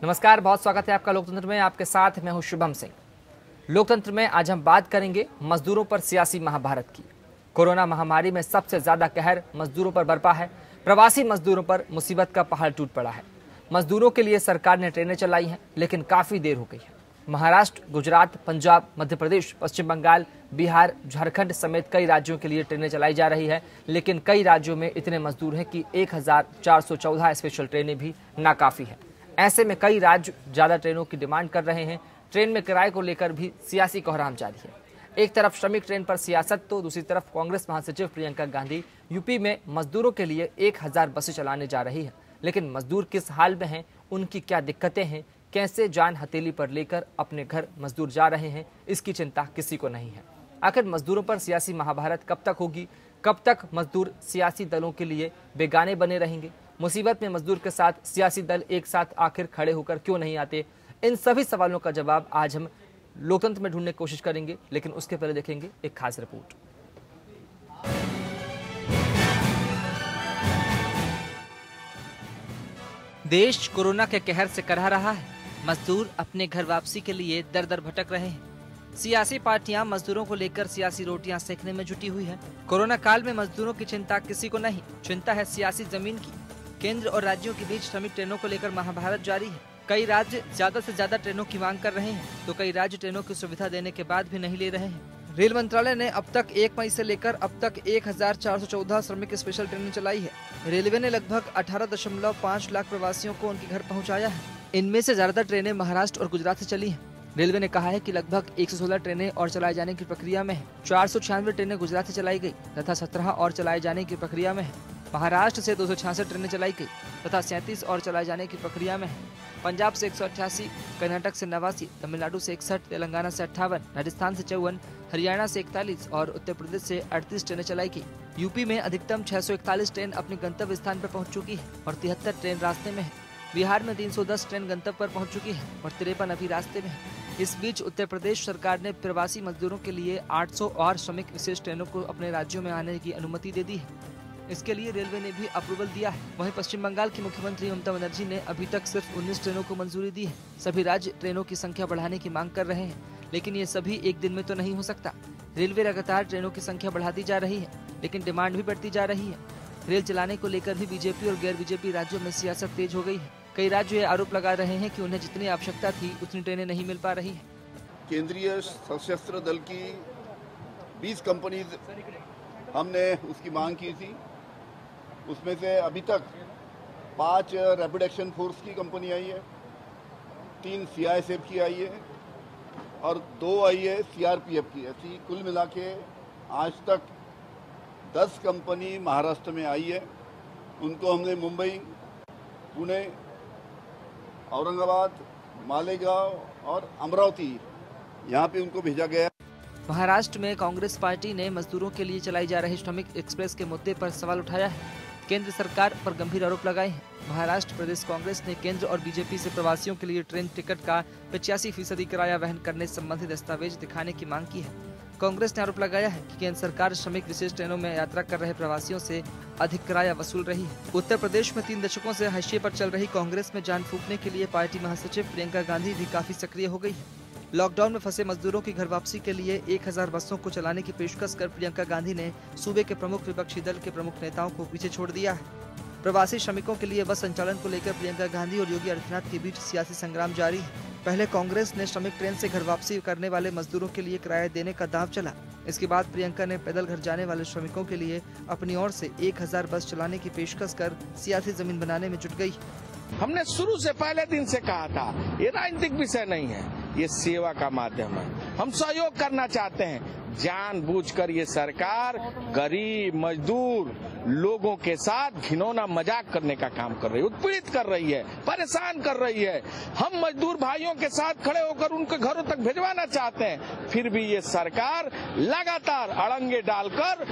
नमस्कार, बहुत स्वागत है आपका लोकतंत्र में। आपके साथ मैं हूं शुभम सिंह। लोकतंत्र में आज हम बात करेंगे मजदूरों पर सियासी महाभारत की। कोरोना महामारी में सबसे ज्यादा कहर मजदूरों पर बरपा है। प्रवासी मजदूरों पर मुसीबत का पहाड़ टूट पड़ा है। मजदूरों के लिए सरकार ने ट्रेनें चलाई हैं, लेकिन काफी देर हो गई है। महाराष्ट्र, गुजरात, पंजाब, मध्य प्रदेश, पश्चिम बंगाल, बिहार, झारखंड समेत कई राज्यों के लिए ट्रेनें चलाई जा रही है, लेकिन कई राज्यों में इतने मजदूर हैं कि 1414 स्पेशल ट्रेनें भी नाकाफी है। ऐसे में कई राज्य ज्यादा ट्रेनों की डिमांड कर रहे हैं। ट्रेन में किराए को लेकर भी सियासी कोहराम जारी है। एक तरफ श्रमिक ट्रेन पर सियासत, तो दूसरी तरफ कांग्रेस महासचिव प्रियंका गांधी यूपी में मजदूरों के लिए 1000 बसें चलाने जा रही है। लेकिन मजदूर किस हाल में हैं, उनकी क्या दिक्कतें हैं, कैसे जान हथेली पर लेकर अपने घर मजदूर जा रहे हैं, इसकी चिंता किसी को नहीं है। आखिर मजदूरों पर सियासी महाभारत कब तक होगी? कब तक मजदूर सियासी दलों के लिए बेगाने बने रहेंगे? मुसीबत में मजदूर के साथ सियासी दल एक साथ आखिर खड़े होकर क्यों नहीं आते? इन सभी सवालों का जवाब आज हम लोकतंत्र में ढूंढने की कोशिश करेंगे, लेकिन उसके पहले देखेंगे एक खास रिपोर्ट। देश कोरोना के कहर से करहा रहा है। मजदूर अपने घर वापसी के लिए दर दर भटक रहे हैं। सियासी पार्टियां मजदूरों को लेकर सियासी रोटियां सेकने में जुटी हुई है। कोरोना काल में मजदूरों की चिंता किसी को नहीं, चिंता है सियासी जमीन की। केंद्र और राज्यों के बीच श्रमिक ट्रेनों को लेकर महाभारत जारी है। कई राज्य ज्यादा से ज्यादा ट्रेनों की मांग कर रहे हैं, तो कई राज्य ट्रेनों की सुविधा देने के बाद भी नहीं ले रहे हैं। रेल मंत्रालय ने अब तक 1 मई से लेकर अब तक 1414 श्रमिक स्पेशल ट्रेनें चलाई है। रेलवे ने लगभग 18.5 लाख प्रवासियों को उनके घर पहुंचाया है। इनमें से ज्यादातर ट्रेनें महाराष्ट्र और गुजरात से चली हैं। रेलवे ने कहा है कि लगभग 116 ट्रेनें और चलाए जाने की प्रक्रिया में है। 496 ट्रेनें गुजरात से चलाई गई तथा 17 और चलाए जाने की प्रक्रिया में है। महाराष्ट्र से 266 ट्रेनें चलाई गई तथा 37 और चलाए जाने की प्रक्रिया में है। पंजाब से 188, कर्नाटक से 89, तमिलनाडु से 61, तेलंगाना से 58, राजस्थान से 54, हरियाणा से 41 और उत्तर प्रदेश से 38 ट्रेनें चलाई गई। यूपी में अधिकतम 641 ट्रेन अपने गंतव्य स्थान पर पहुंच चुकी है और 73 ट्रेन रास्ते में है। बिहार में 310 ट्रेन गंतव्य पर पहुंच चुकी है और 53 अभी रास्ते में है। इस बीच उत्तर प्रदेश सरकार ने प्रवासी मजदूरों के लिए 800 और श्रमिक विशेष ट्रेनों को अपने राज्यों में आने की अनुमति दे दी है। इसके लिए रेलवे ने भी अप्रूवल दिया है। वहीं पश्चिम बंगाल की मुख्यमंत्री ममता बनर्जी ने अभी तक सिर्फ 19 ट्रेनों को मंजूरी दी है। सभी राज्य ट्रेनों की संख्या बढ़ाने की मांग कर रहे हैं, लेकिन ये सभी एक दिन में तो नहीं हो सकता। रेलवे लगातार ट्रेनों की संख्या बढ़ाती जा रही है, लेकिन डिमांड भी बढ़ती जा रही है। रेल चलाने को लेकर भी बीजेपी और गैर बीजेपी राज्यों में सियासत तेज हो गई है। कई राज्य ये आरोप लगा रहे हैं कि उन्हें जितनी आवश्यकता थी उतनी ट्रेनें नहीं मिल पा रही है। केंद्रीय सशस्त्र दल की 20 कंपनी हमने उसकी मांग की थी। उसमें से अभी तक 5 रैपिड एक्शन फोर्स की कंपनी आई है, 3 CISF की आई है और 2 आई है CRPF की। ऐसी कुल मिला के आज तक 10 कंपनी महाराष्ट्र में आई है। उनको हमने मुंबई, पुणे, औरंगाबाद, मालेगांव और अमरावती यहाँ पे उनको भेजा गया। महाराष्ट्र में कांग्रेस पार्टी ने मजदूरों के लिए चलाई जा रही श्रमिक एक्सप्रेस के मुद्दे पर सवाल उठाया है। केंद्र सरकार पर गंभीर आरोप लगाए हैं। महाराष्ट्र प्रदेश कांग्रेस ने केंद्र और बीजेपी से प्रवासियों के लिए ट्रेन टिकट का 85% किराया वहन करने संबंधी दस्तावेज दिखाने की मांग की है। कांग्रेस ने आरोप लगाया है कि केंद्र सरकार श्रमिक विशेष ट्रेनों में यात्रा कर रहे प्रवासियों से अधिक किराया वसूल रही है। उत्तर प्रदेश में 3 दशकों से हाशिए पर चल रही कांग्रेस में जान फूंकने के लिए पार्टी महासचिव प्रियंका गांधी भी काफी सक्रिय हो गई है। लॉकडाउन में फंसे मजदूरों की घर वापसी के लिए 1000 बसों को चलाने की पेशकश कर प्रियंका गांधी ने सूबे के प्रमुख विपक्षी दल के प्रमुख नेताओं को पीछे छोड़ दिया है। प्रवासी श्रमिकों के लिए बस संचालन को लेकर प्रियंका गांधी और योगी आदित्यनाथ के बीच सियासी संग्राम जारी है। पहले कांग्रेस ने श्रमिक ट्रेन से घर वापसी करने वाले मजदूरों के लिए किराया देने का दांव चला। इसके बाद प्रियंका ने पैदल घर जाने वाले श्रमिकों के लिए अपनी ओर से 1000 बस चलाने की पेशकश कर सियासी जमीन बनाने में जुट गई। हमने शुरू से पहले दिन से कहा था, ये राजनीतिक विषय नहीं है, ये सेवा का माध्यम है। हम सहयोग करना चाहते हैं। जानबूझकर ये सरकार गरीब मजदूर लोगों के साथ घिनौना मजाक करने का काम कर रही है, उत्पीड़ित कर रही है, परेशान कर रही है। हम मजदूर भाइयों के साथ खड़े होकर उनके घरों तक भिजवाना चाहते हैं, फिर भी ये सरकार लगातार अड़ंगे डालकर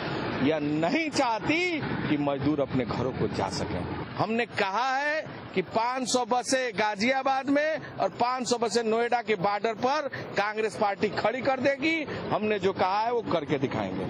यह नहीं चाहती कि मजदूर अपने घरों को जा सके। हमने कहा है कि 500 बसें गाजियाबाद में और 500 बसें नोएडा के बॉर्डर पर कांग्रेस पार्टी खड़ी कर देगी। हमने जो कहा है वो करके दिखाएंगे।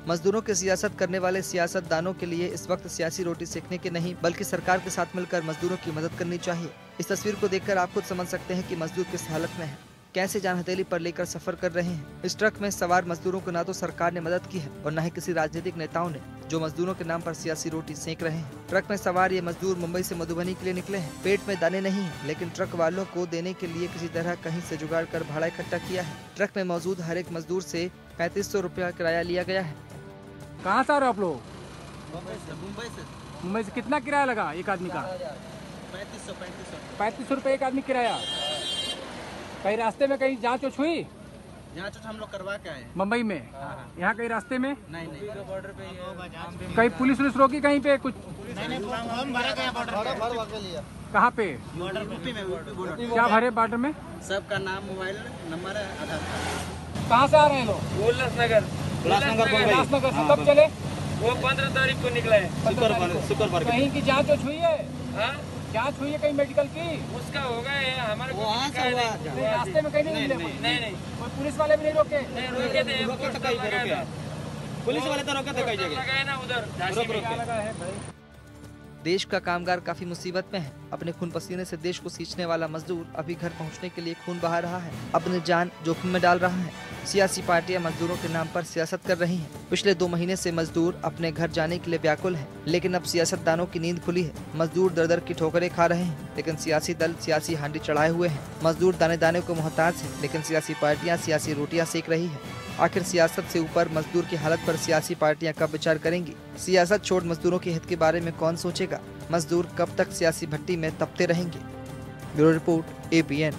मजदूरों की सियासत करने वाले सियासतदानों के लिए इस वक्त सियासी रोटी सेकने के नहीं बल्कि सरकार के साथ मिलकर मजदूरों की मदद करनी चाहिए। इस तस्वीर को देखकर आप खुद समझ सकते हैं कि मजदूर किस हालत में है, कैसे जान हथेली पर लेकर सफर कर रहे हैं। इस ट्रक में सवार मजदूरों को ना तो सरकार ने मदद की है और न ही किसी राजनीतिक नेताओं ने, जो मजदूरों के नाम पर सियासी रोटी सेक रहे हैं। ट्रक में सवार ये मजदूर मुंबई से मधुबनी के लिए निकले हैं। पेट में दाने नहीं है, लेकिन ट्रक वालों को देने के लिए किसी तरह कहीं से जुगाड़ कर भाड़ा इकट्ठा किया है। ट्रक में मौजूद हर एक मजदूर से 3500 रुपया किराया लिया गया है। कहाँ से आ रहे हो आप लोग? मुंबई से। मुंबई से कितना किराया लगा एक आदमी का? 3500 रुपये एक आदमी किराया। कहीं रास्ते में कहीं जांच हुई? जांच हम लोग करवा के आए मुंबई में। यहाँ कहीं रास्ते में नहीं बॉर्डर पे कहीं पुलिस रोकी कहीं पे कुछ? नहीं हम भरा गया बॉर्डर लिया। कहाँ पे? बॉर्डर यूपी में बॉर्डर। क्या भरे बॉर्डर में? सबका नाम, मोबाइल नंबर, आधार कार्ड। कहाँ से आ रहे हैं लोग? उल्लासनगर से कब चले? वो 15 तारीख को निकले। शुक्रवार कहीं की जांच हुई है? जांच हुई है कहीं मेडिकल की? उसका होगा हमारे वहाँ से हुआ। रास्ते में कहीं नहीं मिले? नहीं कोई पुलिस वाले भी नहीं रोके? रोके थे। पुलिस वाले तो रोके थे कई जगह। लगाए ना उधर। देश का कामगार काफी मुसीबत में है। अपने खून पसीने से देश को सींचने वाला मजदूर अभी घर पहुंचने के लिए खून बहा रहा है, अपनी जान जोखिम में डाल रहा है। सियासी पार्टियां मजदूरों के नाम पर सियासत कर रही हैं। पिछले 2 महीने से मजदूर अपने घर जाने के लिए व्याकुल हैं, लेकिन अब सियासतदानों की नींद खुली है। मजदूर दर दर की ठोकरें खा रहे हैं, लेकिन सियासी दल सियासी हांडी चढ़ाए हुए हैं। मजदूर दाने दाने को मोहताज है, लेकिन सियासी पार्टियां सियासी रोटियां सेक रही है। आखिर सियासत से ऊपर मजदूर की हालत पर सियासी पार्टियां कब विचार करेंगी? सियासत छोड़ मजदूरों के हित के बारे में कौन सोचेगा? मजदूर कब तक सियासी भट्टी में तपते रहेंगे? Bureau report, ABN।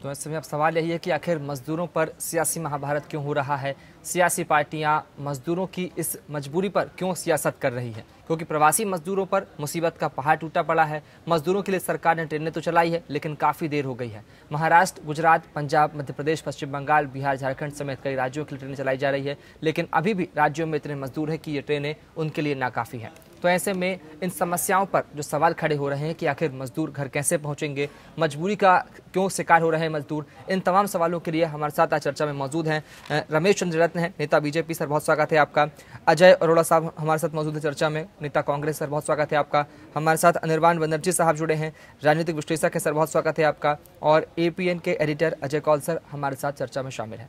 तो इस समय अब सवाल यही है कि आखिर मजदूरों पर सियासी महाभारत क्यों हो रहा है? सियासी पार्टियां मजदूरों की इस मजबूरी पर क्यों सियासत कर रही है? क्योंकि प्रवासी मजदूरों पर मुसीबत का पहाड़ टूटा पड़ा है। मजदूरों के लिए सरकार ने ट्रेनें तो चलाई है, लेकिन काफ़ी देर हो गई है। महाराष्ट्र, गुजरात, पंजाब, मध्य प्रदेश, पश्चिम बंगाल, बिहार, झारखंड समेत कई राज्यों के लिए ट्रेनें चलाई जा रही है, लेकिन अभी भी राज्यों में इतने मजदूर हैं कि ये ट्रेनें उनके लिए नाकाफ़ी हैं। तो ऐसे में इन समस्याओं पर जो सवाल खड़े हो रहे हैं कि आखिर मजदूर घर कैसे पहुंचेंगे, मजबूरी का क्यों शिकार हो रहे हैं मजदूर, इन तमाम सवालों के लिए हमारे साथ आज चर्चा में मौजूद हैं रमेश चंद्र रत्न है, नेता BJP। सर बहुत स्वागत है आपका। अजय अरोड़ा साहब हमारे साथ मौजूद है चर्चा में, नेता कांग्रेस। सर बहुत स्वागत है आपका। हमारे साथ अनिर्बान बनर्जी साहब जुड़े हैं, राजनीतिक विश्लेषक है। सर बहुत स्वागत है आपका। और APN के एडिटर अजय कौल सर हमारे साथ चर्चा में शामिल है।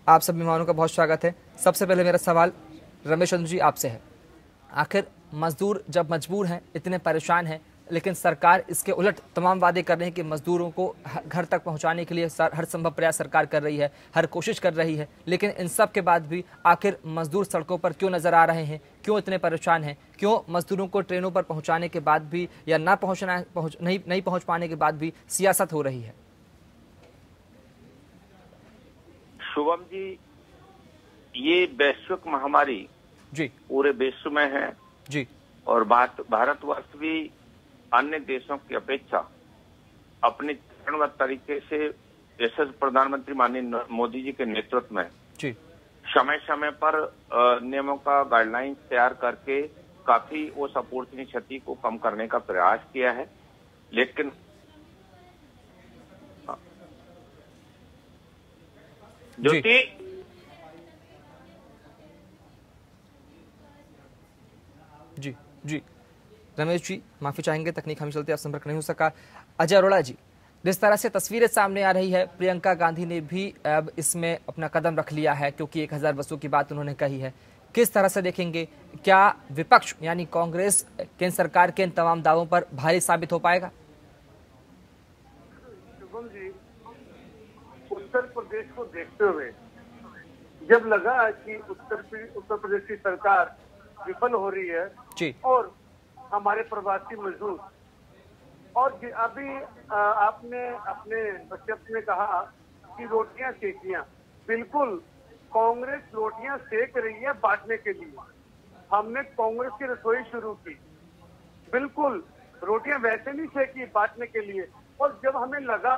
आप सभी मेहमानों का बहुत स्वागत है। सबसे पहले मेरा सवाल रमेश चंद्र जी आपसे है। आखिर मजदूर जब मजबूर हैं, इतने परेशान हैं, लेकिन सरकार इसके उलट तमाम वादे कर रहे हैं कि मजदूरों को घर तक पहुंचाने के लिए हर संभव प्रयास सरकार कर रही है, हर कोशिश कर रही है, लेकिन इन सब के बाद भी आखिर मजदूर सड़कों पर क्यों नजर आ रहे हैं? क्यों इतने परेशान हैं? क्यों मजदूरों को ट्रेनों पर पहुंचाने के बाद भी या नहीं पहुंच पाने के बाद भी सियासत हो रही है? शुभम जी, ये वैश्विक महामारी जी पूरे विश्व में है जी, और भारतवर्ष भी अन्य देशों की अपेक्षा अपने चरणबद्ध तरीके से यशस्वी प्रधानमंत्री माननीय मोदी जी के नेतृत्व में जी समय समय पर नियमों का गाइडलाइन तैयार करके काफी उस अपूर्णीय क्षति को कम करने का प्रयास किया है। लेकिन ज्योति जी जी रमेश जी माफी चाहेंगे, तकनीक हमें चलते संपर्क नहीं हो सका। अजय अरोड़ा जी, जिस तरह से तस्वीरें सामने आ रही है, प्रियंका गांधी ने भी अब इसमें अपना कदम रख लिया है, क्योंकि 1000 बसों की बात उन्होंने कही है। किस तरह से देखेंगे? क्या विपक्ष यानी कांग्रेस केंद्र सरकार के इन तमाम दावों पर भारी साबित हो पाएगा? शुभम जी, उत्तर प्रदेश को देखते हुए जब लगा कि उत्तर प्रदेश की सरकार विफल हो रही है जी, और हमारे प्रवासी मजदूर, और अभी आपने अपने वक्तव्य में कहा कि रोटियां सेकियां, बिल्कुल कांग्रेस रोटियां सेक रही है बांटने के लिए। हमने कांग्रेस की रसोई शुरू की, बिल्कुल रोटियां वैसे नहीं सेकी बांटने के लिए। और जब हमें लगा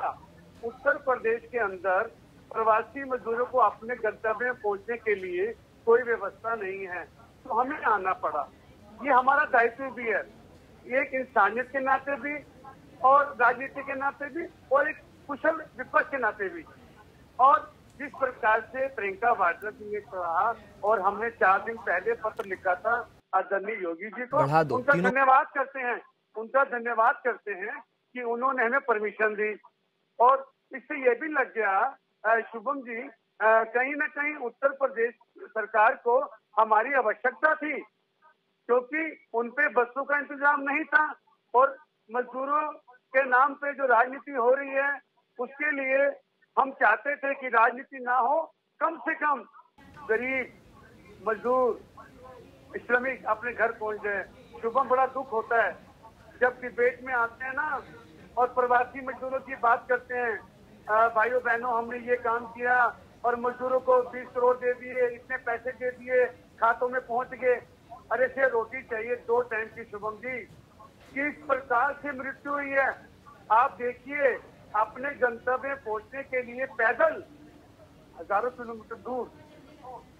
उत्तर प्रदेश के अंदर प्रवासी मजदूरों को अपने गंतव्य में पहुंचने के लिए कोई व्यवस्था नहीं है, तो हमें आना पड़ा। ये हमारा दायित्व भी है, एक इंसानियत के नाते भी और राजनीति के नाते भी और एक कुशल विपक्ष के नाते भी। और जिस प्रकार से प्रियंका वाड्रा जी ने कहा और हमने 4 दिन पहले पत्र लिखा था आदरणीय योगी जी को, उनका धन्यवाद करते हैं कि उन्होंने हमें परमिशन दी। और इससे ये भी लग गया शुभम जी, कहीं ना कहीं उत्तर प्रदेश सरकार को हमारी आवश्यकता थी, क्योंकि उनपे बसों का इंतजाम नहीं था और मजदूरों के नाम पे जो राजनीति हो रही है उसके लिए हम चाहते थे कि राजनीति ना हो, कम से कम गरीब मजदूर श्रमिक अपने घर पहुंच जाए। शुभम, बड़ा दुख होता है जब डिबेट में आते हैं ना और प्रवासी मजदूरों की बात करते हैं, भाइयों बहनों हमने ये काम किया और मजदूरों को 20 करोड़ दे दिए, इतने पैसे दे दिए, खातों में पहुंच गए। अरे से रोटी चाहिए 2 टाइम की शुभम जी, किस प्रकार से मृत्यु हुई है आप देखिए। अपने गंतव्य पहुंचने के लिए पैदल हजारों किलोमीटर दूर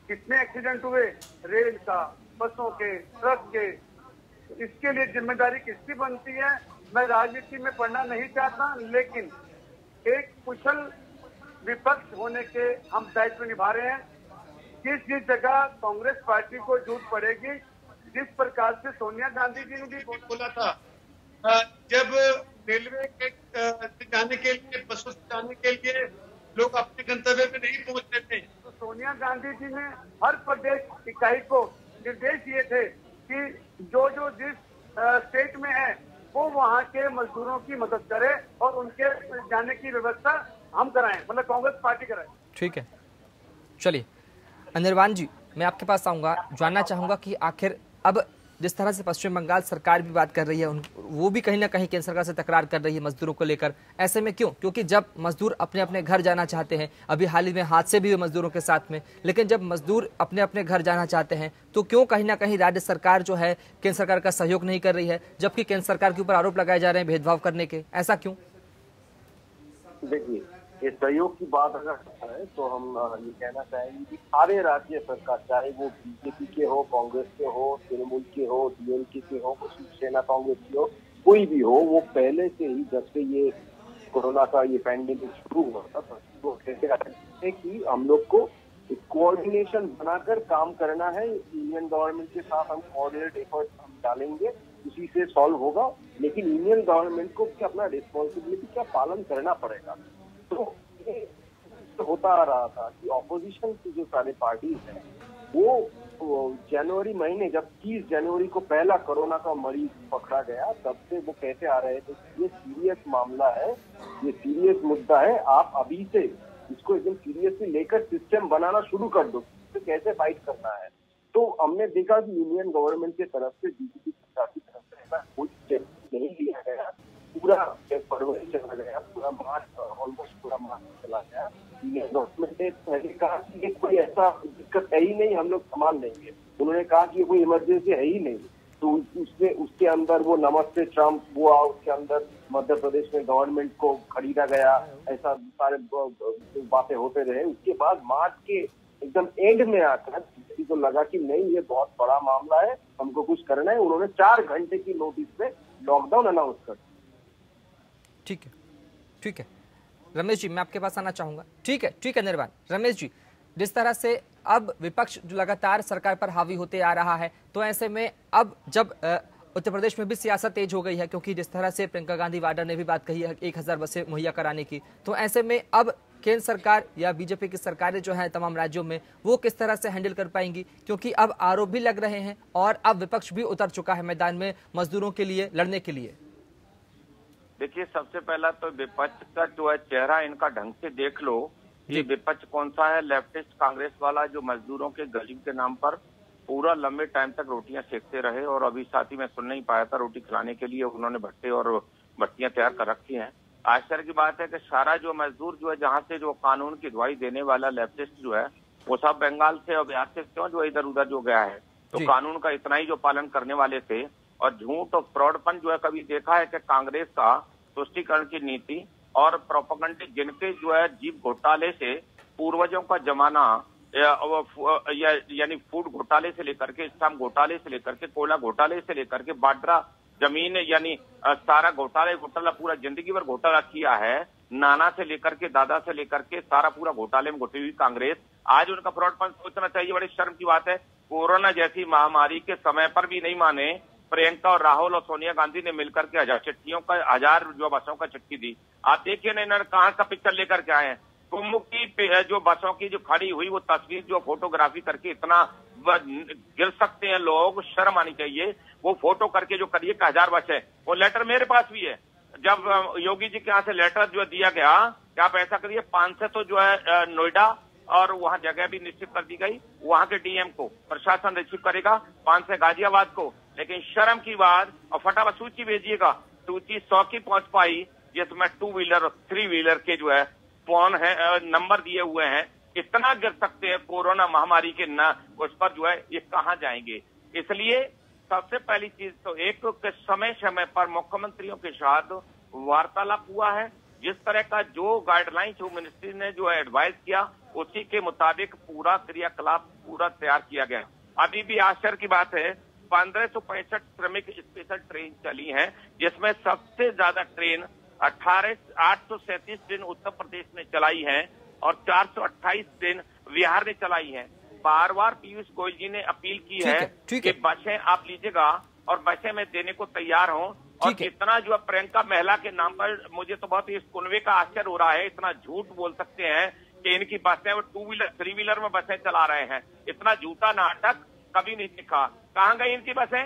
कितने एक्सीडेंट हुए, रेल का, बसों के, ट्रक के। इसके लिए जिम्मेदारी किसकी बनती है? मैं राजनीति में पढ़ना नहीं चाहता, लेकिन एक कुशल विपक्ष होने के हम दायित्व निभा रहे हैं। जिस जगह कांग्रेस पार्टी को जरूरत पड़ेगी, जिस प्रकार से सोनिया गांधी जी ने भी बोला था, जब रेलवे के जाने के लिए, बसों से जाने के लिए लोग अपने गंतव्य में नहीं पहुंचते थे, तो सोनिया गांधी जी ने हर प्रदेश इकाई को निर्देश दिए थे कि जो जिस स्टेट में है वो वहाँ के मजदूरों की मदद करे और उनके जाने की व्यवस्था हम कराएं, मतलब कांग्रेस पार्टी कराए। ठीक है, चलिए अनिर्बान जी, मैं आपके पास आऊंगा, जानना चाहूंगा कि आखिर अब जिस तरह से पश्चिम बंगाल सरकार भी बात कर रही है, वो भी कहीं ना कहीं केंद्र सरकार से तकरार कर रही है मजदूरों को लेकर। ऐसे में क्यों? क्योंकि जब मजदूर अपने अपने घर जाना चाहते हैं, अभी हाल ही में हादसे भी हुए मजदूरों के साथ में, लेकिन जब मजदूर अपने अपने घर जाना चाहते हैं तो क्यों कहीं ना कहीं राज्य सरकार जो है केंद्र सरकार का सहयोग नहीं कर रही है, जबकि केंद्र सरकार के ऊपर आरोप लगाए जा रहे हैं भेदभाव करने के? ऐसा क्यों? देखिए, ये सहयोग की बात अगर है तो हम ये कहना चाहेंगे कि सारे राज्य सरकार, चाहे वो बीजेपी के हो, कांग्रेस के हो, तृणमूल के हो, डीएमके के हो, शिवसेना कांग्रेस की हो, कोई भी हो, वो पहले से ही जब से ये कोरोना का ये पैंडेमिक शुरू हुआ था तो कहते हैं कि हम लोग को कोऑर्डिनेशन बनाकर काम करना है। यूनियन गवर्नमेंट के साथ हम कोऑर्डिनेट एफर्ट हम डालेंगे, उसी से सॉल्व होगा। लेकिन यूनियन गवर्नमेंट को क्या अपना रिस्पॉन्सिबिलिटी का पालन करना पड़ेगा। तो ये होता आ रहा था कि ऑपोजिशन की जो सारे पार्टीज हैं वो जनवरी महीने, जब 30 जनवरी को पहला कोरोना का मरीज पकड़ा गया, तब से वो कहते आ रहे थे कि ये सीरियस मामला है, ये सीरियस मुद्दा है, आप अभी से इसको एकदम सीरियसली लेकर सिस्टम बनाना शुरू कर दो, तो कैसे फाइट करना है। तो हमने देखा कि यूनियन गवर्नमेंट की तरफ से, बीजेपी सरकार की तरफ से ऐसा कोई स्टेप नहीं लिया गया। पूरा फरवरी चला गया, पूरा मार्च, ऑलमोस्ट पूरा मार्च चला गया। यूनियन गवर्नमेंट ने पहले कहा कि ये कोई ऐसा दिक्कत है ही नहीं, हम लोग संभाल लेंगे। उन्होंने कहा कि ये कोई इमरजेंसी है ही नहीं। तो उसके अंदर वो नमस्ते ट्रम्प हुआ, उसके अंदर मध्य प्रदेश में गवर्नमेंट को खरीदा गया, ऐसा सारे बातें होते रहे। उसके बाद मार्च के एकदम एंड में आकर किसी को लगा कि नहीं, ये बहुत बड़ा मामला है, हमको कुछ करना है। उन्होंने 4 घंटे की नोटिस पे लॉकडाउन अनाउंस कर। ठीक है, ठीक है रमेश जी, मैं आपके पास आना चाहूंगा। ठीक है निर्वाण। रमेश जी, जिस तरह से अब विपक्ष जो लगातार सरकार पर हावी होते आ रहा है, तो ऐसे में अब जब उत्तर प्रदेश में भी सियासत तेज हो गई है, क्योंकि जिस तरह से प्रियंका गांधी वाड्रा ने भी बात कही है 1000 बसें मुहैया कराने की, तो ऐसे में अब केंद्र सरकार या बीजेपी की सरकारें जो है तमाम राज्यों में, वो किस तरह से हैंडल कर पाएंगी? क्योंकि अब आरोप भी लग रहे हैं और अब विपक्ष भी उतर चुका है मैदान में मजदूरों के लिए लड़ने के लिए। देखिए, सबसे पहला तो विपक्ष का जो है चेहरा इनका ढंग से देख लो। ये विपक्ष कौन सा है? लेफ्टिस्ट कांग्रेस वाला, जो मजदूरों के गरीब के नाम पर पूरा लंबे टाइम तक रोटियां सेकते रहे। और अभी साथ ही मैं सुन नहीं पाया था, रोटी खिलाने के लिए उन्होंने भट्टे और भट्टियां तैयार कर रखी हैं। आश्चर्य की बात है कि सारा जो मजदूर जो है, जहाँ से जो कानून की दुहाई देने वाला लेफ्टिस्ट जो है, वो सब बंगाल से और बिहार से क्यों जो इधर उधर जो गया है, तो कानून का इतना ही जो पालन करने वाले थे। और झूठ और फ्रॉडपन जो है, कभी देखा है कि कांग्रेस का तुष्टीकरण की नीति और प्रोपेगेंडा, जिनके जो है जीप घोटाले से पूर्वजों का जमाना, यानी फूड घोटाले से लेकर के, स्टाम्प घोटाले से लेकर के, कोयला घोटाले से लेकर के, बाड्रा जमीन, यानी सारा घोटाला पूरा जिंदगी भर घोटाला किया है। नाना से लेकर के दादा से लेकर के सारा पूरा घोटाले में घुटी हुई कांग्रेस आज उनका फ्रॉड फंड सोचना चाहिए। बड़ी शर्म की बात है, कोरोना जैसी महामारी के समय पर भी नहीं माने। प्रियंका और राहुल और सोनिया गांधी ने मिलकर के 1000 जो बसों का चिट्ठी दी। आप देखिए ना इन्होंने कहां का पिक्चर लेकर के आए हैं। कुंभ की जो बसों की जो खड़ी हुई वो तस्वीर जो फोटोग्राफी करके इतना गिर सकते हैं लोग, शर्म आनी चाहिए। वो फोटो करके जो करिए 1000 बस है, वो लेटर मेरे पास भी है। जब योगी जी के यहाँ से लेटर जो दिया गया कि आप ऐसा करिए 500 तो जो है नोएडा और वहां जगह भी निश्चित कर दी गई, वहां के डीएम को प्रशासन रिसीव करेगा, 500 गाजियाबाद को। लेकिन शर्म की बात, और फटाफट सूची भेजिएगा, सूची 100 की पहुंच पाई जिसमें 2 व्हीलर और 3 व्हीलर के जो है फोन है नंबर दिए हुए हैं। इतना गिर सकते हैं कोरोना महामारी के न उस पर जो है ये कहां जाएंगे। इसलिए सबसे पहली चीज तो एक समय समय पर मुख्यमंत्रियों के साथ वार्तालाप हुआ है। जिस तरह का जो गाइडलाइंस होम मिनिस्ट्री ने जो है एडवाइस किया उसी के मुताबिक पूरा क्रियाकलाप पूरा तैयार किया गया। अभी भी आश्चर्य की बात है 1565 श्रमिक स्पेशल ट्रेन चली हैं, जिसमें सबसे ज्यादा ट्रेन 837 ट्रेन उत्तर प्रदेश ने चलाई है और 428 ट्रेन बिहार ने चलाई है। बार बार पीयूष गोयल जी ने अपील की है कि बसें आप लीजिएगा और बसें में देने को तैयार हों। और इतना जो प्रियंका महिला के नाम पर मुझे तो बहुत इस कुनवे का आश्चर्य हो रहा है, इतना झूठ बोल सकते हैं कि इनकी बसें वो 2 व्हीलर 3 व्हीलर में बसें चला रहे हैं। इतना झूठा नाटक कभी नहीं दिखा। कहाँ गई इनकी बसें?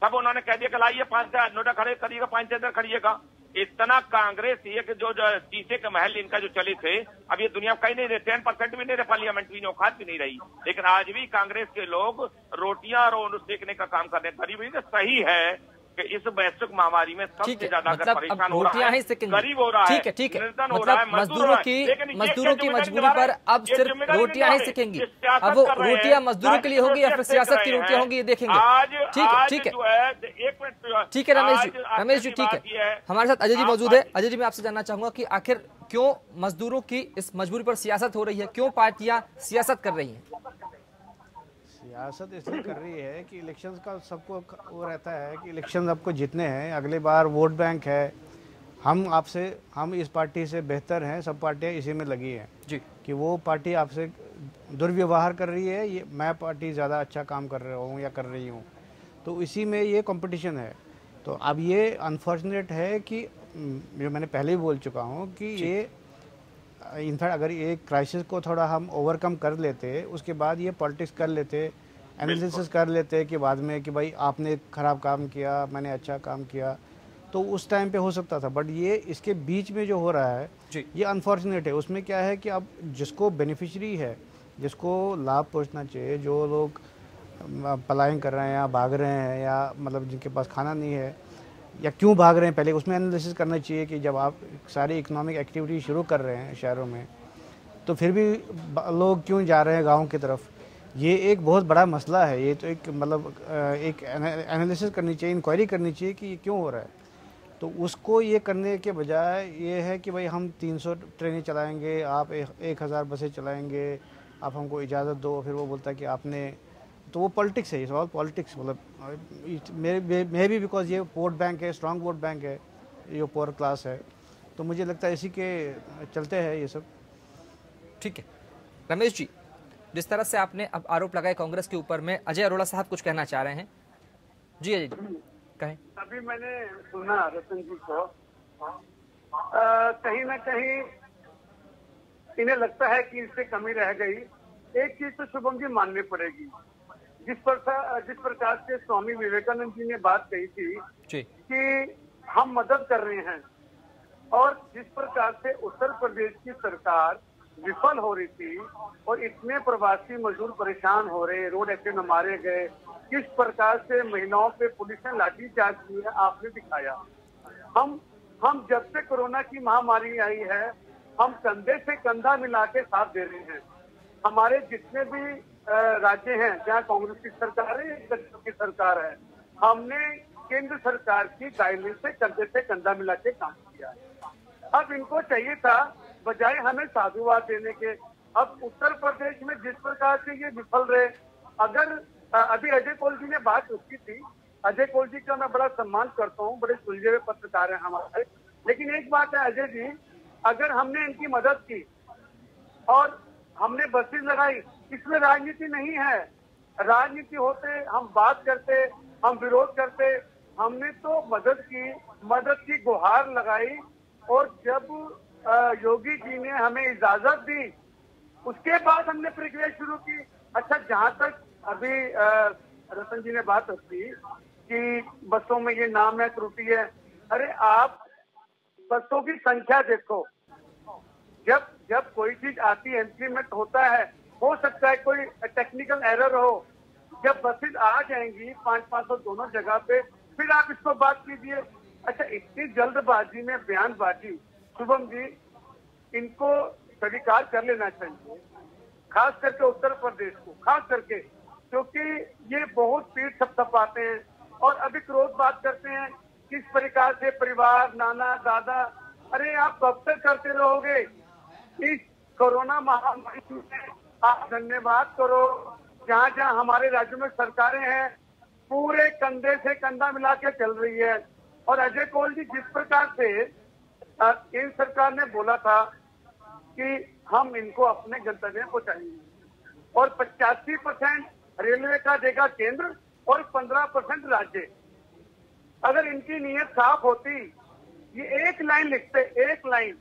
सब उन्होंने कह दिया कि लाइए 500 नोटा खड़े करिएगा, 500 खड़िएगा। इतना कांग्रेस ये कि जो शीशे के महल इनका जो चले थे, अब ये दुनिया कहीं नहीं रहे, 10% भी नहीं रहे, पार्लियामेंट भी औकात भी नहीं रही। लेकिन आज भी कांग्रेस के लोग रोटियां और सेकने का काम कर रहे हैं। गरीबी सही है कि इस वैश्विक महामारी में सबसे ज्यादा अगर परेशान हो रहा है, गरीब हो रहा है, ठीक है, निर्धन हो रहा है, मजदूरों की मजबूरी पर अब सिर्फ रोटियां ही सेकेंगी। अब वो रोटियां मजदूरों के लिए होगी या फिर सियासत की रोटियां होंगी, ये देखेंगे। ठीक है, ठीक है रमेश जी ठीक है। हमारे साथ अजय जी मौजूद है। अजय जी, मैं आपसे जानना चाहूंगा कि आखिर क्यों मजदूरों की इस मजबूरी पर सियासत हो रही है, क्यों पार्टियां सियासत कर रही हैं? सियासत इसलिए कर रही है कि इलेक्शंस का सबको वो रहता है कि इलेक्शन आपको जीतने हैं, अगली बार वोट बैंक है, हम इस पार्टी से बेहतर हैं, सब पार्टियां इसी में लगी हैं जी कि वो पार्टी आपसे दुर्व्यवहार कर रही है, ये मैं पार्टी ज़्यादा अच्छा काम कर रहा हूँ या कर रही हूँ, तो इसी में ये कंपटीशन है। तो अब ये अनफॉर्चुनेट है कि जो मैंने पहले भी बोल चुका हूँ कि ये इनफैक्ट अगर ये क्राइसिस को थोड़ा हम ओवरकम कर लेते, उसके बाद ये पॉलिटिक्स कर लेते, एनालिसिस कर लेते कि बाद में कि भाई आपने खराब काम किया, मैंने अच्छा काम किया, तो उस टाइम पे हो सकता था। बट ये इसके बीच में जो हो रहा है ये अनफॉर्चुनेट है। उसमें क्या है कि अब जिसको बेनिफिशरी है, जिसको लाभ पहुंचना चाहिए, जो लोग पलायन कर रहे हैं या भाग रहे हैं या मतलब जिनके पास खाना नहीं है या क्यों भाग रहे हैं, पहले उसमें एनालिसिस करना चाहिए कि जब आप सारी इकोनॉमिक एक्टिविटी शुरू कर रहे हैं शहरों में तो फिर भी लोग क्यों जा रहे हैं गाँव की तरफ। ये एक बहुत बड़ा मसला है। ये तो एक मतलब एक एनालिसिस करनी चाहिए, इंक्वायरी करनी चाहिए कि ये क्यों हो रहा है। तो उसको ये करने के बजाय ये है कि भाई हम 300 ट्रेनें चलाएंगे, आप 1000 बसें चलाएंगे, आप हमको इजाज़त दो। फिर वो बोलता है कि आपने, तो वो पॉलिटिक्स है, इस ऑल पॉलिटिक्स। मतलब मे बी बिकॉज ये वोट बैंक है, स्ट्रॉन्ग वोट बैंक है, ये पुअर क्लास है, तो मुझे लगता है इसी के चलते हैं ये सब। ठीक है रमेश जी, जिस तरह से आपने अब आरोप लगाए कांग्रेस के ऊपर में, अजय अरोड़ा साहब कुछ कहना चाह रहे हैं। जी अजय जी कहें। अभी मैंने सुना रतन जी को, कहीं ना कहीं इन्हें लगता है कि इससे कमी रह गई। एक चीज तो शुभम जी माननी पड़ेगी, जिस प्रकार से स्वामी विवेकानंद जी ने बात कही थी कि हम मदद कर रहे हैं, और जिस प्रकार से उत्तर प्रदेश की सरकार विफल हो रही थी और इतने प्रवासी मजदूर परेशान हो रहे, रोड एक्सीडेंट में मारे गए, किस प्रकार से महिलाओं पे पुलिस ने लाठीचार्ज की है, आपने दिखाया। हम जब से कोरोना की महामारी आई है, हम कंधे से कंधा मिला के साथ दे रहे हैं। हमारे जितने भी राज्य हैं जहाँ कांग्रेस की सरकार है, की सरकार है, हमने केंद्र सरकार की गाइडलाइन से कंधे से कंधा मिला के काम किया है। अब इनको चाहिए था बजाय हमें साधुवाद देने के, अब उत्तर प्रदेश में जिस प्रकार से ये विफल रहे, अगर अभी अजय कोल जी ने बात उसकी थी, अजय कोल जी का मैं बड़ा सम्मान करता हूँ, बड़े सुलझे हुए पत्रकार हैं हमारे, लेकिन एक बात है अजय जी अगर हमने इनकी मदद की और हमने बसें लगाई, इसमें राजनीति नहीं है। राजनीति होते हम बात करते, हम विरोध करते। हमने तो मदद की गुहार लगाई, और जब योगी जी ने हमें इजाजत दी उसके बाद हमने प्रक्रिया शुरू की। अच्छा, जहां तक अभी रतन जी ने बात की कि बसों में ये नाम है, त्रुटि है, अरे आप बसों की संख्या देखो। जब कोई चीज आती है, इंप्लीमेंट होता है, हो सकता है कोई टेक्निकल एरर हो। जब बसेज आ जाएंगी 500 दोनों जगह पे, फिर आप इसको बात कीजिए। अच्छा, इतनी जल्दबाजी में बयानबाजी, शुभम जी, इनको स्वीकार कर लेना चाहिए, खास करके उत्तर प्रदेश को, खास करके, क्योंकि ये बहुत पीठ थपथपाते हैं और अभी क्रोध बात करते हैं किस प्रकार से परिवार, नाना दादा। अरे आप कब तक करते रहोगे? इस कोरोना महामारी में आप धन्यवाद करो, जहाँ जहाँ हमारे राज्यों में सरकारें हैं पूरे कंधे से कंधा मिला के चल रही है। और अजय कौल जी, जिस प्रकार से केंद्र सरकार ने बोला था कि हम इनको अपने गंतव्य पहुंचाएंगे और 85% रेलवे का देगा केंद्र और 15% राज्य। अगर इनकी नीयत साफ होती, ये एक लाइन लिखते, एक लाइन,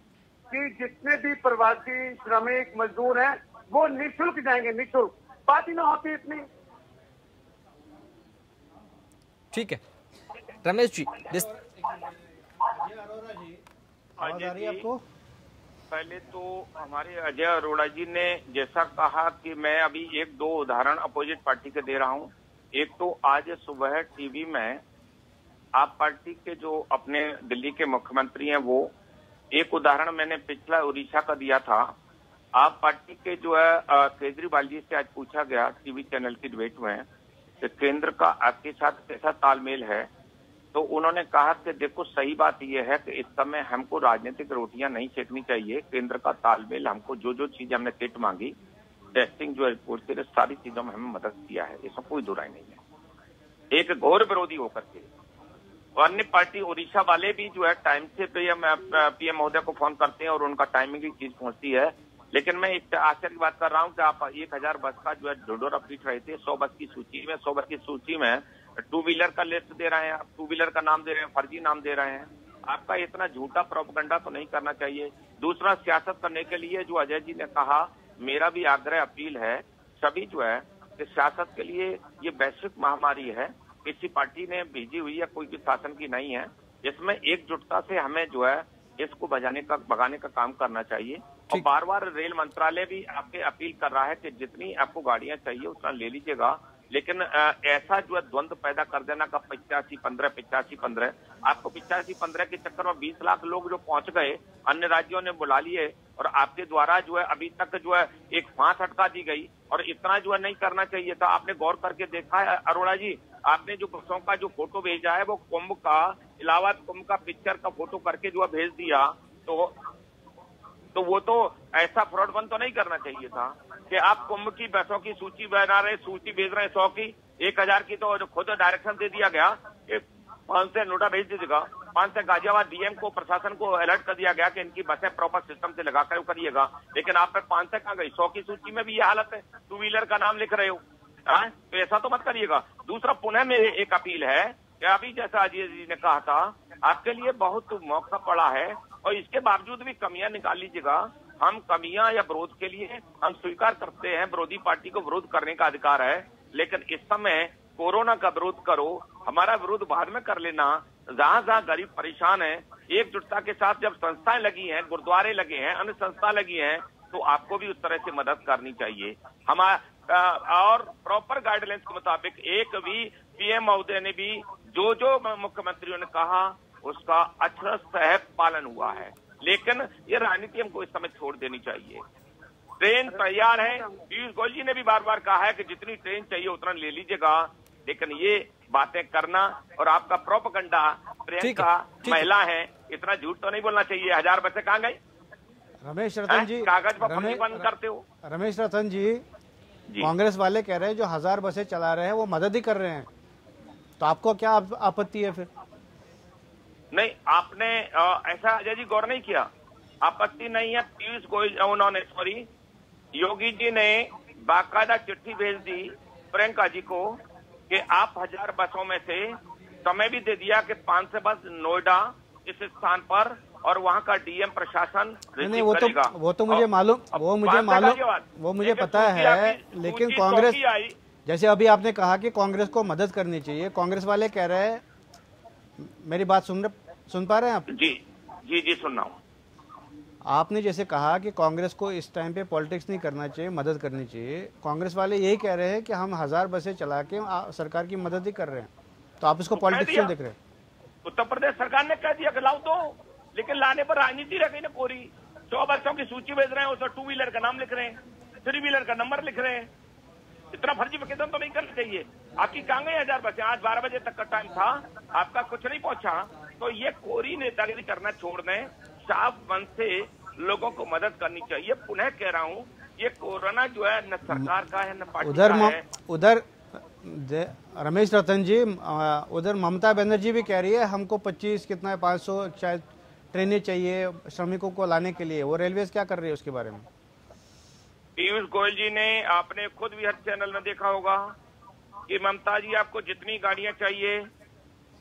कि जितने भी प्रवासी श्रमिक मजदूर हैं वो निःशुल्क जाएंगे, निःशुल्क, बात ही ना होती इतनी। ठीक है रमेश जी, अजय जी, आपको पहले तो हमारे अजय अरोड़ा जी ने जैसा कहा कि मैं अभी एक दो उदाहरण अपोजिट पार्टी के दे रहा हूं। एक तो आज सुबह टीवी में आप पार्टी के जो अपने दिल्ली के मुख्यमंत्री हैं, वो एक उदाहरण मैंने पिछला उड़ीसा का दिया था। आप पार्टी के जो है केजरीवाल जी से आज पूछा गया टीवी चैनल की डिबेट में कि केंद्र का आपके साथ कैसा तालमेल है, तो उन्होंने कहा कि देखो सही बात यह है कि इस समय हमको राजनीतिक रोटियां नहीं सेकनी चाहिए। केंद्र का तालमेल, हमको जो जो चीज हमने किट मांगी, टेस्टिंग जो रिपोर्ट के, सारी चीजों में हमें मदद किया है, इसमें कोई दुराई नहीं है। एक घोर विरोधी होकर के अन्य पार्टी उड़ीसा वाले भी जो है टाइम से पीएम महोदय को फोन करते हैं और उनका टाइमिंग की चीज पहुंचती है। लेकिन मैं एक आश्चर्य की बात कर रहा हूं कि आप 1000 बस का जो है ढिंढोरा पीट रहे थे। 100 बस की सूची में 2 व्हीलर का लिस्ट दे रहे हैं, आप 2 व्हीलर का नाम दे रहे हैं, फर्जी नाम दे रहे हैं। आपका इतना झूठा प्रोपेगेंडा तो नहीं करना चाहिए। दूसरा, सियासत करने के लिए जो अजय जी ने कहा, मेरा भी आग्रह अपील है सभी जो है कि सियासत के लिए ये वैश्विक महामारी है, किसी पार्टी ने भेजी हुई या कोई भी शासन की नहीं है। इसमें एकजुटता से हमें जो है इसको भगाने का काम करना चाहिए। और बार बार रेल मंत्रालय भी आपके अपील कर रहा है कि जितनी आपको गाड़ियां चाहिए उतना ले लीजिएगा, लेकिन ऐसा जो है द्वंद्व पैदा कर देना का 85-15 आपको 85-15 के चक्कर में 20 लाख लोग जो पहुंच गए, अन्य राज्यों ने बुला लिए और आपके द्वारा जो है अभी तक जो है एक फांस अटका दी गई। और इतना जो है नहीं करना चाहिए था। आपने गौर करके देखा है अरोड़ा जी, आपने जो बसों का जो फोटो भेजा है वो कुंभ का, इलाहाबाद कुंभ का पिक्चर का फोटो करके जो है भेज दिया, तो वो तो ऐसा फ्रॉड बंद तो नहीं करना चाहिए था कि आप कुंभ की बसों की सूची बना रहे, सूची भेज रहे हैं 100 की, 1000 की तो खुद डायरेक्शन दे दिया गया कि 5 से नोटा भेज दीजिएगा। 5 से गाजियाबाद डीएम को, प्रशासन को अलर्ट कर दिया गया कि इनकी बसें प्रॉपर सिस्टम से लगा कर करिएगा। लेकिन आप पे 5 से कहाँ गई? 100 की सूची में भी ये हालत है, 2 व्हीलर का नाम लिख रहे हो, तो ऐसा तो मत करिएगा। दूसरा, पुनः मेरी एक अपील है कि अभी जैसा अजय जी ने कहा था, आपके लिए बहुत मौका पड़ा है और इसके बावजूद भी कमियां निकाल लीजिएगा। हम कमियां या विरोध के लिए हम स्वीकार करते हैं, विरोधी पार्टी को विरोध करने का अधिकार है, लेकिन इस समय कोरोना का विरोध करो, हमारा विरोध बाद में कर लेना। जहां जहां गरीब परेशान है, एकजुटता के साथ जब संस्थाएं लगी हैं, गुरुद्वारे लगे हैं, अन्य संस्था लगी हैं, तो आपको भी उस तरह से मदद करनी चाहिए। और प्रॉपर गाइडलाइंस के मुताबिक एक भी पीएम महोदय ने भी जो जो मुख्यमंत्रियों ने कहा उसका अच्छा सहज पालन हुआ है। लेकिन ये राजनीति हमको इस समय छोड़ देनी चाहिए। ट्रेन तैयार है, पीयूष गोयल जी ने भी बार बार कहा है कि जितनी ट्रेन चाहिए उतना ले लीजिएगा, लेकिन ये बातें करना और आपका प्रोपेगेंडा, प्रियंका महिला है, इतना झूठ तो नहीं बोलना चाहिए। 1000 बसें कहाँ गई? रमेश रतन जी, कागज पर बंद करते हो। रमेश रतन जी, कांग्रेस वाले कह रहे हैं जो 1000 बसें चला रहे हैं वो मदद ही कर रहे हैं, तो आपको क्या आपत्ति है फिर? नहीं, आपने ऐसा अजय जी गौर नहीं किया। आपत्ति नहीं है। पीयूष गोयल उन्होंने योगी जी ने बाकायदा चिट्ठी भेज दी प्रियंका जी को कि आप 1000 बसों में से समय भी दे दिया कि 500 बस नोएडा इस स्थान पर और वहां का डीएम प्रशासन नहीं, वो तो मुझे वो मुझे पता है, लेकिन कांग्रेस, जैसे अभी आपने कहा कि कांग्रेस को मदद करनी चाहिए, कांग्रेस वाले कह रहे हैं, मेरी बात सुन पा रहे हैं आप? जी सुन रहा हूँ। आपने जैसे कहा कि कांग्रेस को इस टाइम पे पॉलिटिक्स नहीं करना चाहिए, मदद करनी चाहिए, कांग्रेस वाले यही कह रहे हैं कि हम 1000 बसें चला के सरकार की मदद ही कर रहे हैं, तो आप इसको पॉलिटिक्स क्यों देख रहे हैं? उत्तर प्रदेश सरकार ने कह दिया कि लाओ तो, लेकिन लाने पर राजनीति रह गई ना पूरी। 100 बसों की सूची भेज रहे हैं, उसमें 2 व्हीलर का नाम लिख रहे हैं, 3 व्हीलर का नंबर लिख रहे हैं। इतना फर्जी वेतन तो नहीं करना चाहिए। आपकी कहाँ गई 1000 बसें? आज 12 बजे तक का टाइम था, आपका कुछ नहीं पहुंचा। तो ये कोरी नेतागिरी करना छोड़ दें, साफ मन से लोगों को मदद करनी चाहिए। पुनः कह रहा हूँ, ये कोरोना जो है न सरकार का है न पार्टी का है। उधर रमेश रतन जी, उधर ममता बनर्जी भी कह रही है हमको 500 शायद ट्रेनें चाहिए श्रमिकों को लाने के लिए। वो रेलवेज क्या कर रही है उसके बारे में? पीयूष गोयल जी ने, आपने खुद भी हर चैनल में देखा होगा कि ममता जी आपको जितनी गाड़ियां चाहिए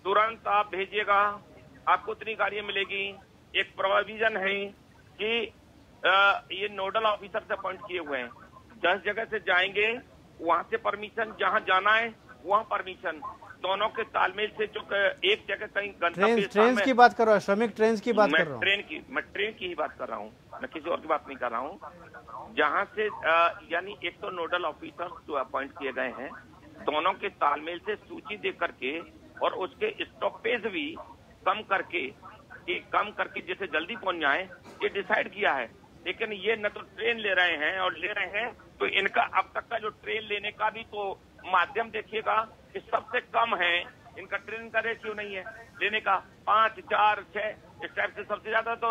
तुरंत आप भेजिएगा, आपको उतनी गाड़ियां मिलेगी। एक प्रोविजन है कि ये नोडल ऑफिसर से अपॉइंट किए हुए हैं, 10 जगह से जाएंगे, वहां से परमिशन, जहां जाना है वहां परमिशन, दोनों के तालमेल से जो एक जगह कहीं ट्रेन की बात कर रहा हूँ, श्रमिक ट्रेन की बात कर रहा हूँ। मैं ट्रेन की ही बात कर रहा हूँ, मैं किसी और की बात नहीं कर रहा हूँ। जहां से यानी एक तो नोडल ऑफिसर जो अपॉइंट किए गए हैं, दोनों के तालमेल से सूची दे करके और उसके स्टॉपेज भी कम करके जिसे जल्दी पहुंच जाए, ये डिसाइड किया है। लेकिन ये न तो ट्रेन ले रहे हैं, और ले रहे हैं तो इनका अब तक का जो ट्रेन लेने का भी तो माध्यम देखिएगा कि सबसे कम है इनका, ट्रेन का रेशियो नहीं है लेने का, 5, 4, 6 इस टाइप से। सबसे ज्यादा तो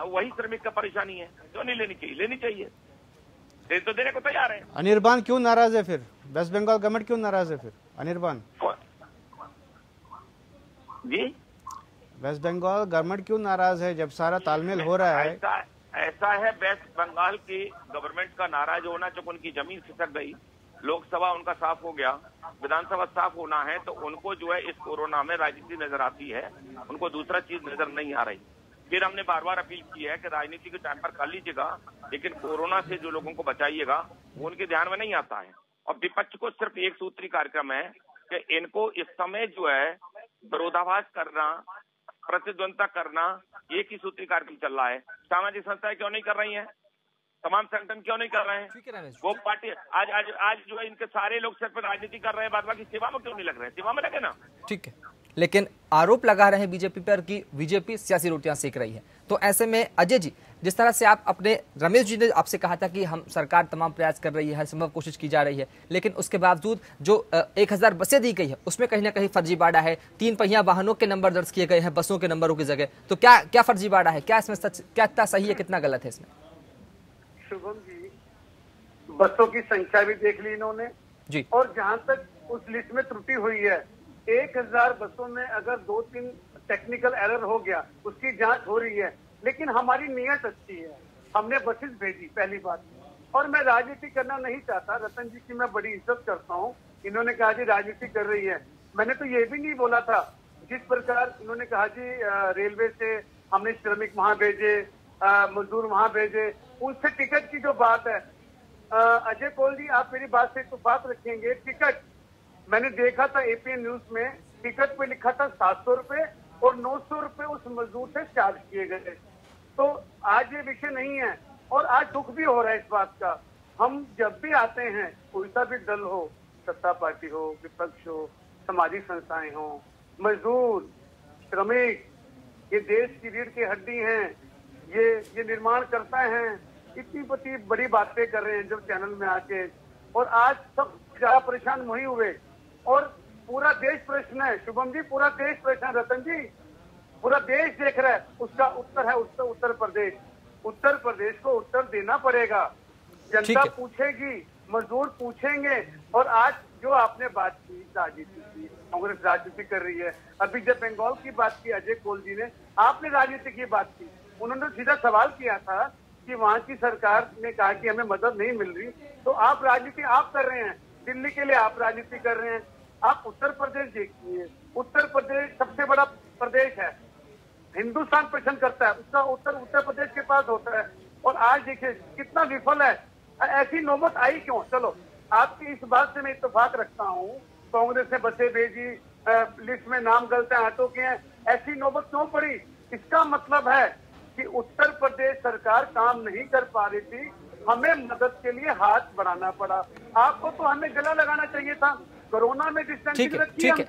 वही श्रमिक का परेशानी है। क्यों नहीं लेनी चाहिए? लेनी चाहिए, ट्रेन तो देने को तैयार है। अनिर्बान क्यों नाराज है फिर? वेस्ट बंगाल गवर्नमेंट क्यों नाराज है फिर? अनिर्बान जी, वेस्ट बंगाल गवर्नमेंट क्यों नाराज है जब सारा तालमेल हो रहा है? ऐसा है, वेस्ट बंगाल की गवर्नमेंट का नाराज होना जब उनकी जमीन खिसक गई, लोकसभा उनका साफ हो गया, विधानसभा साफ होना है, तो उनको जो है इस कोरोना में राजनीति नजर आती है, उनको दूसरा चीज नजर नहीं आ रही। फिर हमने बार बार अपील की है कि राजनीति के टाइम पर कर लीजिएगा, लेकिन कोरोना से जो लोगों को बचाइएगा वो उनके ध्यान में नहीं आता है। और विपक्ष को सिर्फ एक सूत्री कार्यक्रम है कि इनको इस समय जो है विरोधाभास करना, प्रतिद्वंदता करना, एक ही सूत्री कार्यक्रम चल रहा है। सामाजिक संस्थाएं क्यों नहीं कर रही हैं? तमाम संगठन क्यों नहीं कर रहे हैं? वो पार्टी आज जो है इनके सारे लोग सिर्फ राजनीति कर रहे हैं, बाद बाकी सेवा में क्यों नहीं लग रहे हैं? सेवा में लगे ना। ठीक है, लेकिन आरोप लगा रहे हैं बीजेपी पर कि बीजेपी सियासी रोटियां सेक रही है। तो ऐसे में अजय जी, जिस तरह से आप अपने, रमेश जी ने आपसे कहा था कि हम सरकार तमाम प्रयास कर रही है, हर संभव कोशिश की जा रही है, लेकिन उसके बावजूद जो 1000 बसें दी गई है उसमें कहीं ना कहीं फर्जीवाड़ा है। 3 पहिया वाहनों के नंबर दर्ज किए गए हैं बसों के नंबरों की जगह। तो क्या फर्जीवाड़ा है? क्या इसमें सच, क्या कितना सही है, कितना गलत है इसमें? शुभम जी, बसों की संख्या भी देख ली इन्होंने जी, और जहां तक उस लिस्ट में त्रुटि हुई है, 1000 बसों में अगर 2-3 टेक्निकल एरर हो गया, उसकी जांच हो रही है, लेकिन हमारी नीयत अच्छी है, हमने बसेस भेजी, पहली बात। और मैं राजनीति करना नहीं चाहता, रतन जी की मैं बड़ी इज्जत करता हूँ, इन्होंने कहा जी राजनीति कर रही है, मैंने तो ये भी नहीं बोला था। जिस प्रकार इन्होंने कहा जी रेलवे से हमने श्रमिक वहां भेजे, मजदूर वहां भेजे, उनसे टिकट की जो बात है, अजय कोल जी आप मेरी बात से तो बात रखेंगे, टिकट मैंने देखा था एपीएन न्यूज में, टिकट पे लिखा था 700 रुपए और 900 रुपए उस मजदूर से चार्ज किए गए। तो आज ये विषय नहीं है, और आज दुख भी हो रहा है इस बात का। हम जब भी आते हैं, कोई सा भी दल हो, सत्ता पार्टी हो, विपक्ष हो, सामाजिक संस्थाएं हो, मजदूर, श्रमिक, ये देश की रीढ़ की हड्डी हैं, ये निर्माण करता है, इतनी बड़ी बातें कर रहे हैं जब चैनल में आके, और आज सब ज्यादा परेशान वही हुए। और पूरा देश परेशान है शुभम जी, पूरा देश परेशान, रतन जी पूरा देश देख रहा है। उसका उत्तर है उत्तर प्रदेश। उत्तर प्रदेश को उत्तर देना पड़ेगा, जनता पूछेगी, मजदूर पूछेंगे। और आज जो आपने बात की राजनीति की, कांग्रेस राजनीति कर रही है। अभी जब बंगाल की बात की अजय कोल जी ने, आपने राजनीति की बात की, उन्होंने सीधा सवाल किया था कि वहाँ की सरकार ने कहा कि हमें मदद नहीं मिल रही, तो आप राजनीति आप कर रहे हैं, दिल्ली के लिए आप राजनीति कर रहे हैं। आप उत्तर प्रदेश देखिए, उत्तर प्रदेश सबसे बड़ा प्रदेश है, हिंदुस्तान पसंद करता है, उसका उत्तर प्रदेश के पास होता है, और आज देखिए कितना विफल है। ऐसी नौबत आई क्यों? चलो आपकी इस बात से मैं इत्तेफाक रखता हूँ, कांग्रेस ने बसें भेजी, लिस्ट में नाम गलत हैं, हटो के हैं, ऐसी नौबत क्यों पड़ी? इसका मतलब है कि उत्तर प्रदेश सरकार काम नहीं कर पा रही थी, हमें मदद के लिए हाथ बढ़ाना पड़ा। आपको तो हमें गला लगाना चाहिए था। कोरोना में ठीक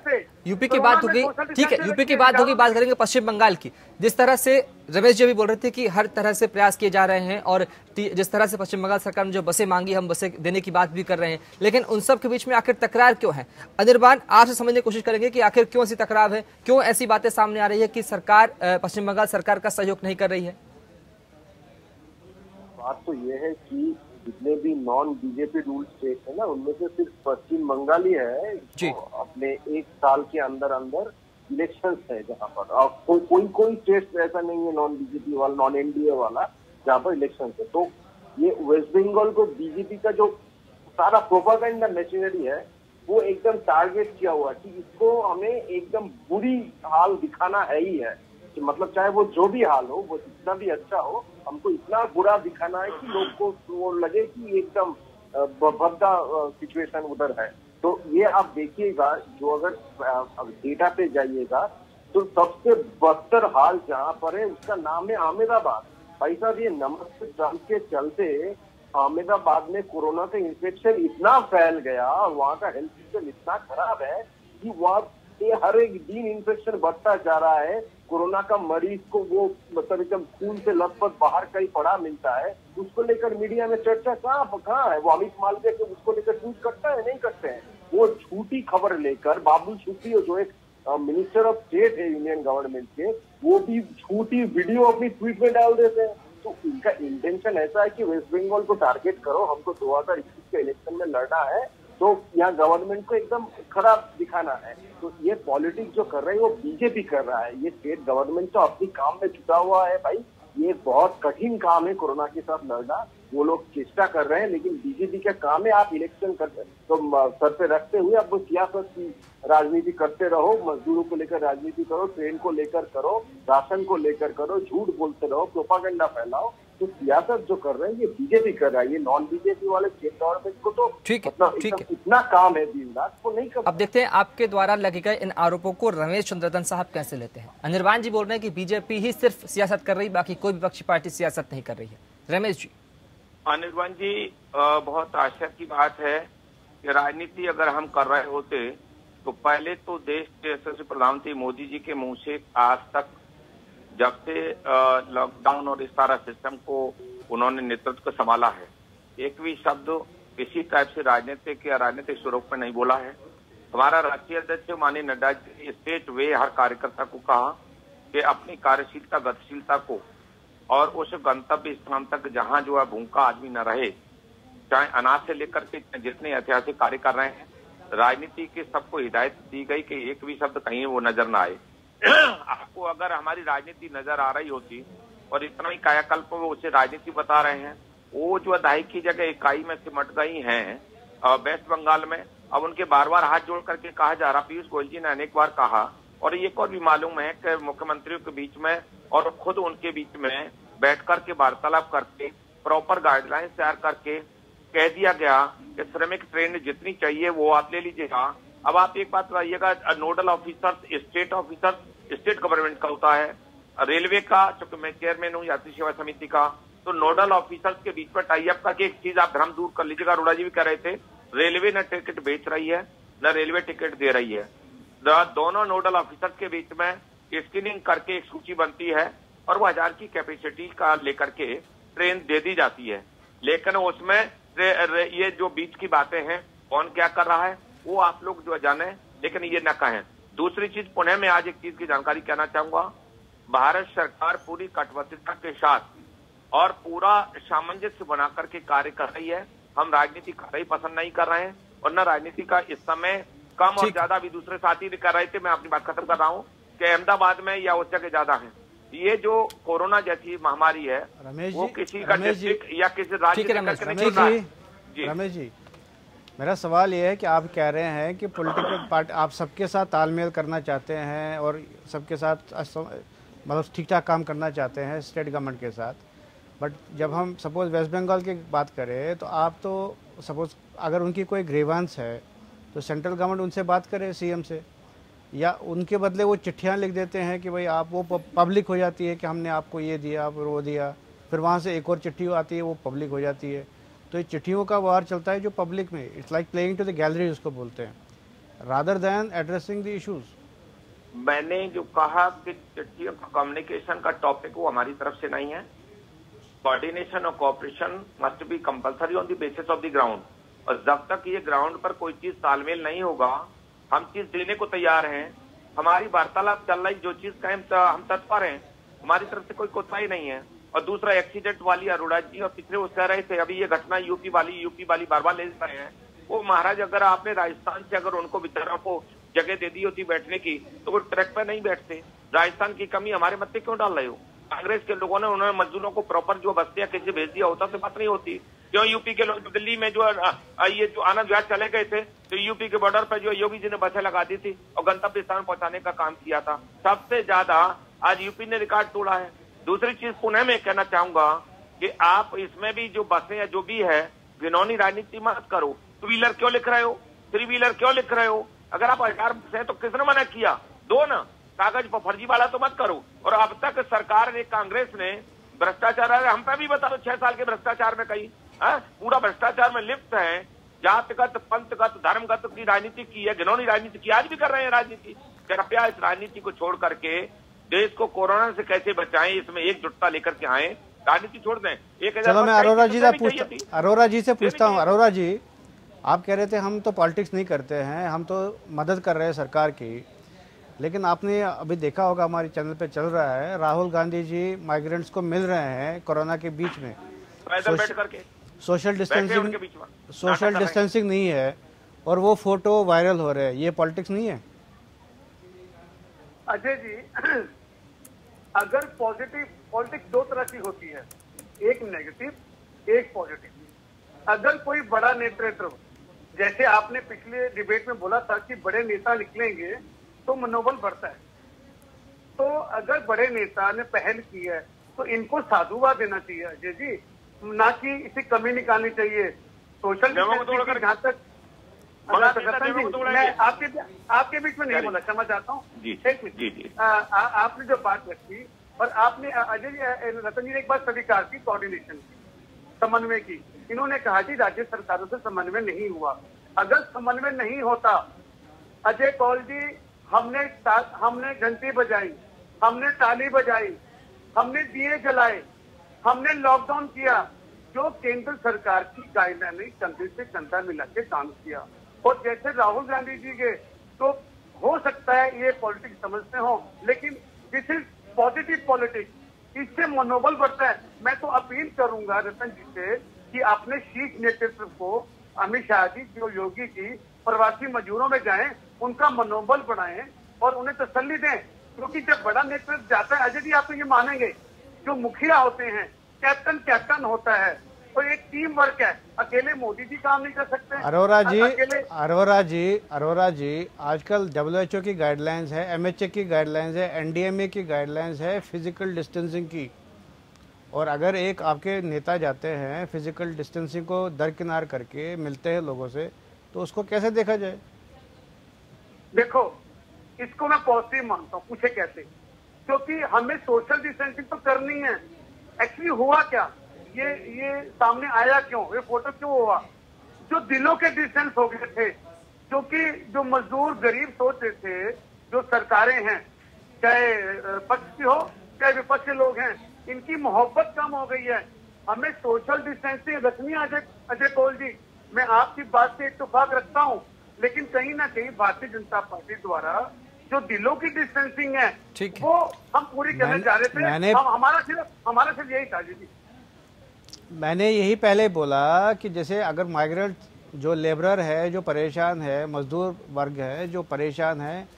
है, यूपी की बात होगी, ठीक है, यूपी की बात होगी। बात करेंगे पश्चिम बंगाल की। जिस तरह से रमेश जी भी बोल रहे थे कि हर तरह से प्रयास किए जा रहे हैं, और जिस तरह से पश्चिम बंगाल सरकार ने जो बसें मांगी, हम बसें देने की बात भी कर रहे हैं, लेकिन उन सब के बीच में आखिर तकरार क्यों है? अनिर्बान, आपसे समझने की कोशिश करेंगे कि आखिर क्यों ऐसी तकरार है, क्यों ऐसी बातें सामने आ रही है कि सरकार पश्चिम बंगाल सरकार का सहयोग नहीं कर रही है? बात तो ये है कि जितने भी नॉन बीजेपी रूल स्टेट है ना, उनमें से सिर्फ पश्चिम बंगाल ही है जो अपने एक साल के अंदर अंदर इलेक्शंस है जहाँ पर, और कोई स्टेट ऐसा नहीं है नॉन बीजेपी वाला, नॉन एनडीए वाला, जहाँ पर इलेक्शन है। तो ये वेस्ट बंगाल को बीजेपी का जो सारा प्रोपेगेंडा मशीनरी है वो एकदम टारगेट किया हुआ कि इसको हमें एकदम बुरी हाल दिखाना है ही है, कि मतलब चाहे वो जो भी हाल हो, वो जितना भी अच्छा हो, हमको इतना बुरा दिखाना है कि लोग को वो लगे कि एकदम भद्दा सिचुएशन उधर है। तो ये आप देखिएगा, जो अगर डेटा पे जाइएगा तो सबसे बदतर हाल जहाँ पर है उसका नाम है अहमदाबाद। भाई साहब, ये नमक ट्रंप के चलते अहमदाबाद में कोरोना का इन्फेक्शन इतना फैल गया और वहाँ का हेल्थ सिस्टम इतना खराब है कि वहाँ पे हर एक दिन इन्फेक्शन बढ़ता जा रहा है। कोरोना का मरीज को वो मतलब एकदम खून से लथपथ बाहर कहीं पड़ा मिलता है, उसको लेकर मीडिया में चर्चा कहाँ है? वो अमित मालवीय के उसको लेकर ट्वीट करता है? नहीं करते हैं। वो झूठी खबर लेकर बाबुल सुप्रियो जो एक मिनिस्टर ऑफ स्टेट है यूनियन गवर्नमेंट के, वो भी झूठी वीडियो अपनी ट्वीट में डाल देते हैं। तो इनका इंटेंशन ऐसा है कि वेस्ट बंगाल को टारगेट करो, हमको 2021 के इलेक्शन में लड़ना है, तो यहाँ गवर्नमेंट को एकदम खराब दिखाना है। तो ये पॉलिटिक्स जो कर रहे हैं वो बीजेपी कर रहा है। ये स्टेट गवर्नमेंट तो अपनी काम में जुटा हुआ है भाई, ये बहुत कठिन काम है कोरोना के साथ लड़ना, वो लोग चेष्टा कर रहे हैं, लेकिन बीजेपी का काम है आप इलेक्शन कर तो सर पे रखते हुए अब वो सियासत की राजनीति करते रहो, मजदूरों को लेकर राजनीति करो, ट्रेन को लेकर करो, राशन को लेकर करो, झूठ बोलते रहो, प्रोपागेंडा फैलाओ। तो सियासत जो कर रहे हैं ये बीजेपी कर रहा है, ये नॉन बीजेपी वाले स्टेट गवर्नमेंट को तो मतलब इतना काम है दिन रात को नहीं कर। अब देखते हैं आपके द्वारा लगे गए इन आरोपों को रमेश चंद्रदन साहब कैसे लेते हैं। अनिर्बान जी बोल रहे हैं कि बीजेपी ही सिर्फ सियासत कर रही, बाकी कोई विपक्षी पार्टी सियासत नहीं कर रही है। रमेश जी। अनिर्बान जी, बहुत आश्चर्य की बात है कि राजनीति अगर हम कर रहे होते तो पहले तो देश के यशस्वी प्रधानमंत्री मोदी जी के मुंह से आज तक, जब से लॉकडाउन और इस सारा सिस्टम को उन्होंने नेतृत्व संभाला है, एक भी शब्द किसी टाइप से राजनीतिक या राजनीतिक स्वरूप में नहीं बोला है। हमारा राष्ट्रीय अध्यक्ष माननीय नड्डा जी स्टेट वे हर कार्यकर्ता को कहा कि अपनी कार्यशीलता गतिशीलता को और उस गंतव्य स्थान तक जहां जो है भूखा आदमी न रहे, चाहे अनाज से लेकर के जितने ऐतिहासिक कार्य कर रहे हैं, राजनीति के सबको हिदायत दी गई कि एक भी शब्द कहीं वो नजर न आए। आपको अगर हमारी राजनीति नजर आ रही होती और इतना ही कायाकल्प वो उसे राजनीति बता रहे हैं, वो जो दहाई की जगह इकाई में सिमट गई हैं वेस्ट बंगाल में, अब उनके बार बार हाथ जोड़ करके कहा जा रहा, पीयूष गोयल जी ने अनेक बार कहा और एक और भी मालूम है कि मुख्यमंत्रियों के बीच में और खुद उनके बीच में बैठ करके वार्तालाप करके प्रॉपर गाइडलाइंस तैयार करके कह दिया गया कि श्रमिक ट्रेन जितनी चाहिए वो आप ले लीजिएगा। अब आप एक बात बताइएगा, nodal officer state officer state government का होता है, रेलवे का, चूंकि मैं चेयरमैन हूँ यात्री सेवा समिति का, तो नोडल ऑफिसर्स के बीच में टाई अप करके एक चीज आप भ्रम दूर कर लीजिएगा। अरोड़ा जी भी कह रहे थे, रेलवे न टिकट बेच रही है न रेलवे टिकट दे रही है, दोनों नोडल ऑफिसर्स के बीच में स्क्रीनिंग करके एक सूची बनती है और वो 1000 की कैपेसिटी का लेकर के ट्रेन दे दी जाती है। लेकिन उसमें ये जो बीच की बातें हैं, कौन क्या कर रहा है वो आप लोग जो जाने, लेकिन ये न कहें। दूसरी चीज, पुणे में आज एक चीज की जानकारी कहना चाहूंगा, भारत सरकार पूरी कटिबद्धता के साथ और पूरा सामंजस्य बना करके कार्य कर रही है। हम राजनीति कर ही पसंद नहीं कर रहे हैं और न राजनीति का इस समय कम और ज्यादा भी दूसरे साथी कर रहे थे। मैं अपनी बात खत्म कर रहा हूँ कि अहमदाबाद में या उस जगह ज्यादा है, ये जो कोरोना जैसी महामारी है वो किसी का डिस्ट्रिक्ट या किसी राज्य ठीक है रमेश जी, मेरा सवाल ये है कि आप कह रहे हैं कि पॉलिटिकल पार्टी आप सबके साथ तालमेल करना चाहते हैं और सबके साथ मतलब ठीक ठाक काम करना चाहते हैं स्टेट गवर्नमेंट के साथ, बट जब हम सपोज वेस्ट बंगाल की बात करें तो आप तो सपोज अगर उनकी कोई ग्रीवांस है तो सेंट्रल गवर्नमेंट उनसे बात करे सीएम से, या उनके बदले वो चिट्ठियाँ लिख देते हैं कि भाई आप वो पब्लिक हो जाती है कि हमने आपको ये दिया फिर वो दिया, फिर वहाँ से एक और चिट्ठी आती है वो पब्लिक हो जाती है। तो ये चिट्ठियों का वार चलता है जो पब्लिक में, it's like playing to the gallery उसको बोलते हैं, rather than addressing the issues. मैंने जो कहा कि चिट्ठियों का कम्युनिकेशन का टॉपिक वो हमारी तरफ से नहीं है। कोऑर्डिनेशन और cooperation must be compulsory on the basis of the ground, और जब तक ये ग्राउंड पर कोई चीज तालमेल नहीं होगा हम चीज देने को तैयार हैं। हमारी वार्तालाप चल रही, जो चीज कहें हम तत्पर हैं, हमारी तरफ से कोई कोताही नहीं है। और दूसरा एक्सीडेंट वाली अरोड़ा जी और पिछले वो कह रहे थे अभी ये घटना यूपी वाली बार बार ले रहे हैं। वो महाराज अगर आपने राजस्थान से अगर उनको बेचारों को जगह दे दी होती बैठने की तो वो ट्रैक पर नहीं बैठते। राजस्थान की कमी हमारे मत्थे क्यों डाल रहे हो? कांग्रेस के लोगों ने उन्होंने मजदूरों को प्रॉपर जो बस्तियां किसी भेज दिया होता तो बात नहीं होती। क्यों यूपी के लोग दिल्ली में जो ये जो आनंद विहार चले गए थे तो यूपी के बॉर्डर पर जो योगी जी ने बसें लगा दी थी और गंतव्य स्थान पहुंचाने का काम किया था। सबसे ज्यादा आज यूपी ने रिकॉर्ड तोड़ा है। दूसरी चीज पुनः मैं कहना चाहूंगा कि आप इसमें भी जो बसें या जो भी है घिनौनी राजनीति मत करो। टू व्हीलर क्यों लिख रहे हो, थ्री व्हीलर क्यों लिख रहे हो? अगर आप 1000 बसें तो किसने मना किया? दो ना, कागज पर फर्जी वाला तो मत करो। और अब तक सरकार ने, कांग्रेस ने भ्रष्टाचार, हम पे भी बता दो 6 साल के भ्रष्टाचार में कहीं पूरा भ्रष्टाचार में लिप्त है। जातगत, पंथगत, धर्मगत की राजनीति की है, घिनौनी राजनीति की, आज भी कर रहे हैं राजनीति। कृपया इस राजनीति को छोड़ करके देश को कोरोना से कैसे बचाएं इसमें एकजुटता लेकर के आए, राजनीति छोड़ दें। 1000 चलो मैं अरोड़ा जी से पूछता हूँ। अरोड़ा जी, आप कह रहे थे हम तो पॉलिटिक्स नहीं करते हैं, हम तो मदद कर रहे हैं सरकार की, लेकिन आपने अभी देखा होगा हमारे चैनल पे चल रहा है राहुल गांधी जी माइग्रेंट्स को मिल रहे हैं कोरोना के बीच में, सोशल डिस्टेंसिंग नहीं है और वो फोटो वायरल हो रहे हैं, ये पॉलिटिक्स नहीं है? अजय जी, अगर पॉलिटिक्स दो तरह की होती है, एक नेगेटिव एक पॉजिटिव। अगर कोई बड़ा नेतृत्व, जैसे आपने पिछले डिबेट में बोला था कि बड़े नेता निकलेंगे तो मनोबल बढ़ता है, तो अगर बड़े नेता ने पहल की है तो इनको साधुवाद देना चाहिए अजय जी, ना कि इसी कमी निकालनी चाहिए। सोशल डिस्टेंसिंग जहां तक मैं आपके बीच में नहीं बोला, क्षमा चाहता हूँ। एक मिनट, आपने जो बात रखी और आपने अजय जी, रतन जी ने एक बात स्वीकार की, कोऑर्डिनेशन की, समन्वय की। इन्होंने कहा कि राज्य सरकारों से समन्वय नहीं हुआ। अगर समन्वय नहीं होता अजय कौल जी, हमने घंटी बजाई, हमने ताली बजाई, हमने दिए जलाए, हमने लॉकडाउन किया, जो केंद्र सरकार की गाइडलाइन कंधे से कंधा मिला के काम किया। और जैसे राहुल गांधी जी के, तो हो सकता है ये पॉलिटिक्स समझते हो, लेकिन दिस इज पॉजिटिव पॉलिटिक्स, इससे मनोबल बढ़ता है। मैं तो अपील करूंगा रतन जी से कि अपने शीर्ष नेतृत्व को, अमित शाह जी, जो योगी जी, प्रवासी मजदूरों में जाएं, उनका मनोबल बढ़ाएं और उन्हें तसल्ली दें, क्योंकि जब बड़ा नेतृत्व जाता है अजय जी, आप तो ये मानेंगे, जो मुखिया होते हैं, कैप्टन होता है, तो एक टीम वर्क है, अकेले मोदी जी काम नहीं कर सकते। अरोड़ा जी, आजकल WHO की गाइडलाइंस है, MHA की गाइडलाइंस है, NDMA की गाइडलाइंस है फिजिकल डिस्टेंसिंग की, और अगर एक आपके नेता जाते हैं फिजिकल डिस्टेंसिंग को दरकिनार करके मिलते हैं लोगों से, तो उसको कैसे देखा जाए? देखो, इसको मैं पॉजिटिव मानता हूँ। पूछे कैसे? क्योंकि हमें सोशल डिस्टेंसिंग तो करनी है। एक्चुअली हुआ क्या, ये सामने आया क्यों, ये फोटो क्यों हुआ? जो दिलों के डिस्टेंस हो गए थे, क्योंकि जो मजदूर गरीब सोच रहे थे, जो सरकारें हैं, चाहे पक्ष की हो चाहे विपक्ष के लोग हैं, इनकी मोहब्बत कम हो गई है। हमें सोशल डिस्टेंसिंग रखनी है अजय कौल जी, मैं आपकी बात से इत्तेफाक रखता हूँ, लेकिन कहीं ना कहीं भारतीय जनता पार्टी द्वारा जो दिलों की डिस्टेंसिंग है वो हम पूरी करने जा रहे थे। हमारा सिर्फ यही था जी। मैंने यही पहले बोला कि जैसे अगर माइग्रेंट जो लेबरर है, जो परेशान है, मजदूर वर्ग है जो परेशान है,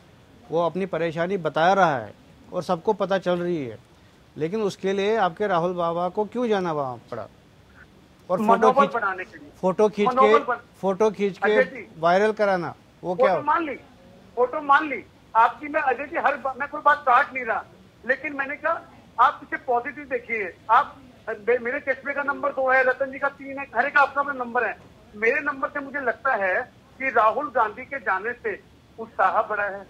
वो अपनी परेशानी बता रहा है और सबको पता चल रही है, लेकिन उसके लिए आपके राहुल बाबा को क्यों जाना वहां पड़ा? और फोटो खींच के वायरल कराना, वो क्या? फोटो मान ली आपकी। मैं अजय जी मैं कोई बात काट नहीं रहा, लेकिन मैंने कहा आप इसे पॉजिटिव देखिए। आप मेरे चश्मे का नंबर 2 है, रतन जी का 3 है, हर एक आपका अपना नंबर है। मेरे नंबर से मुझे लगता है कि राहुल गांधी के जाने से उत्साह बढ़ा है,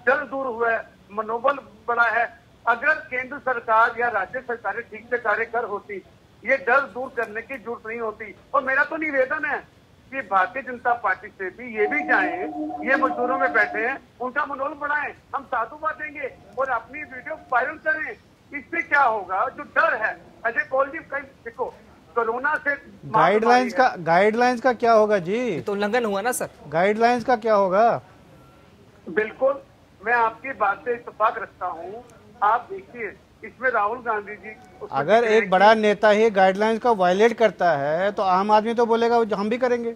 डर दूर हुआ है, मनोबल बढ़ा है। अगर केंद्र सरकार या राज्य सरकारें ठीक से कार्य कर होती, ये डर दूर करने की जरूरत नहीं होती। और मेरा तो निवेदन है कि भारतीय जनता पार्टी से भी ये भी जाएं, ये मजदूरों में बैठे हैं, उनका मनोबल बढ़ाएं, हम साधुवाद देंगे और अपनी वीडियो वायरल करें। इससे क्या होगा? जो डर है, अजय कौल जी कहीं देखो, कोरोना से गाइडलाइंस का क्या होगा जी? तो उल्लंघन हुआ ना सर। गाइडलाइंस का क्या होगा? बिल्कुल, मैं आपकी बात से इत्तेफाक रखता हूँ। आप देखिए, इसमें राहुल गांधी जी, अगर एक बड़ा नेता ही गाइडलाइंस का वायलेट करता है तो आम आदमी तो बोलेगा हम भी करेंगे।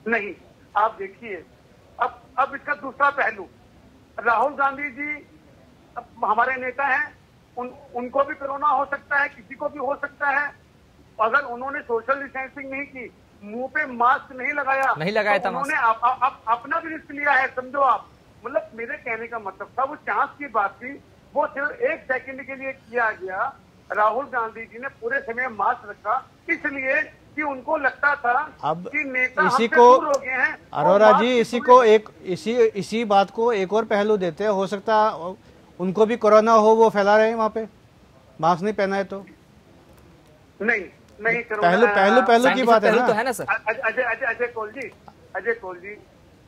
नहीं, आप देखिए, अब इसका दूसरा पहलू, राहुल गांधी जी हमारे नेता हैं, उनको भी कोरोना हो सकता है, किसी को भी हो सकता है। अगर उन्होंने सोशल डिस्टेंसिंग नहीं की, मुंह पे मास्क नहीं लगाया तो उन्होंने अपना भी रिस्क लिया है, समझो आप। मतलब मेरे कहने का मतलब था, वो चांस की बात थी, वो सिर्फ 1 सेकंड के लिए किया गया। राहुल गांधी जी ने पूरे समय मास्क रखा, इसलिए कि उनको लगता था कि नेता इसी हमसे को दूर हो गए हैं। अरोरा जी इसी बात को एक और पहलू देते हैं, हो सकता उनको भी कोरोना हो, वो फैला रहे हैं वहाँ पे, मास्क नहीं पहना है तो। नहीं पहलू की बात है ना सर। अजय कौल जी,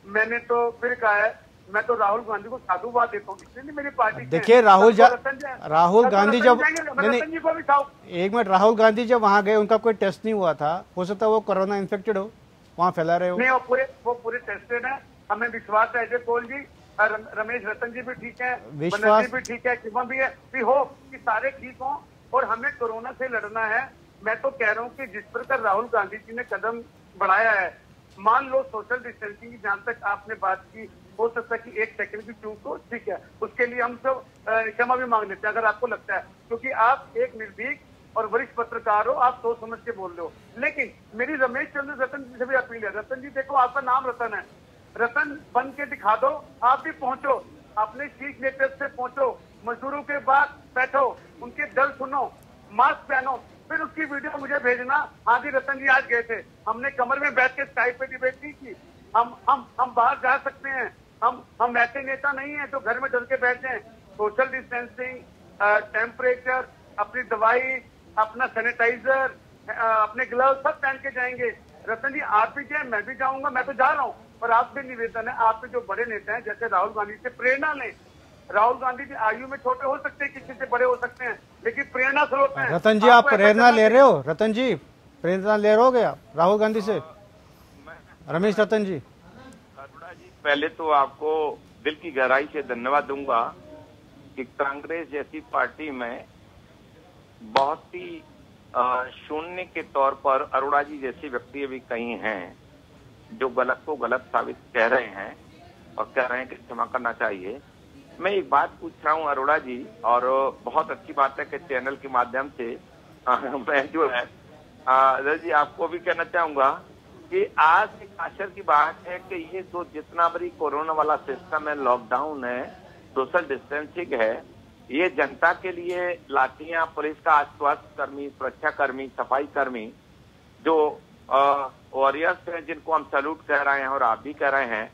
मैंने तो फिर कहा है, मैं तो राहुल गांधी को साधुवाद देता हूँ, इसलिए मेरी पार्टी। देखिए राहुल गांधी जब एक मिनट, राहुल गांधी जब वहाँ गए, उनका कोई टेस्ट नहीं हुआ था, हो सकता है वो कोरोना इन्फेक्टेड हो, वहाँ फैला रहे हो। नहीं, वो पूरे टेस्टेड है, हमें विश्वास है। अजय कौल जी, रमेश रतन जी भी ठीक है, विश्वास भी ठीक है, शिवम भी है, भी हो कि सारे ठीक हों और हमें कोरोना से लड़ना है। मैं तो कह रहा हूँ कि जिस प्रकार राहुल गांधी जी ने कदम बढ़ाया है, मान लो सोशल डिस्टेंसिंग की जहां तक आपने बात की, हो सकता है कि 1 सेकंड की चूक हो, ठीक है, उसके लिए हम सब क्षमा भी मांग लेते हैं अगर आपको लगता है, क्योंकि आप एक निर्भीक और वरिष्ठ पत्रकार हो, आप सोच समझ के बोल रहे हो। लेकिन मेरी रमेश चंद्र रतन जी से भी अपील है, रतन जी देखो, आपका नाम रतन है, रतन बन के दिखा दो, आप भी पहुंचो, अपने शीर्ष नेतृत्व से पहुंचो, मजदूरों के बाद बैठो, उनके दर्द सुनो, मास्क पहनो, फिर उसकी वीडियो मुझे भेजना। हाँ जी, रतन जी आज गए थे, हमने कमर में बैठ के स्काइप पे डिबेट नहीं की। हम बाहर जा सकते हैं, हम ऐसे नेता नहीं है जो घर में डर के बैठ जाएं। सोशल डिस्टेंसिंग, टेम्परेचर, अपनी दवाई, अपना सैनिटाइजर, अपने ग्लव्स सब पहन के जाएंगे। रतन जी आप भी जाए, मैं भी जाऊंगा, मैं तो जा रहा हूँ, और आपसे निवेदन है, आप जो बड़े नेता हैं जैसे राहुल गांधी से प्रेरणा लें। राहुल गांधी जी आयु में छोटे हो सकते हैं, किसी से बड़े हो सकते हैं, लेकिन प्रेरणा स्रोत है। रतन जी आप प्रेरणा ले रहे हो? रतन जी प्रेरणा ले रहे हो गया राहुल गांधी से? रमेश रतन जी, पहले तो आपको दिल की गहराई से धन्यवाद दूंगा कि कांग्रेस जैसी पार्टी में बहुत ही शून्य के तौर पर अरोड़ा जी जैसे व्यक्ति भी कहीं हैं जो गलत को गलत साबित कह रहे हैं और कह रहे हैं कि क्षमा करना चाहिए। मैं एक बात पूछ रहा हूं अरोड़ा जी, और बहुत अच्छी बात है कि चैनल के माध्यम से मैं जो है जी आपको भी कहना चाहूंगा कि आज एक आश्चर्य की बात है कि ये जो जितना बड़ी कोरोना वाला सिस्टम है, लॉकडाउन है, सोशल डिस्टेंसिंग है, ये जनता के लिए लाठियां, पुलिस का स्वास्थ्य कर्मी, सुरक्षा कर्मी, सफाई कर्मी, जो वॉरियर्स हैं जिनको हम सैल्यूट कह रहे हैं और आप भी कह रहे हैं,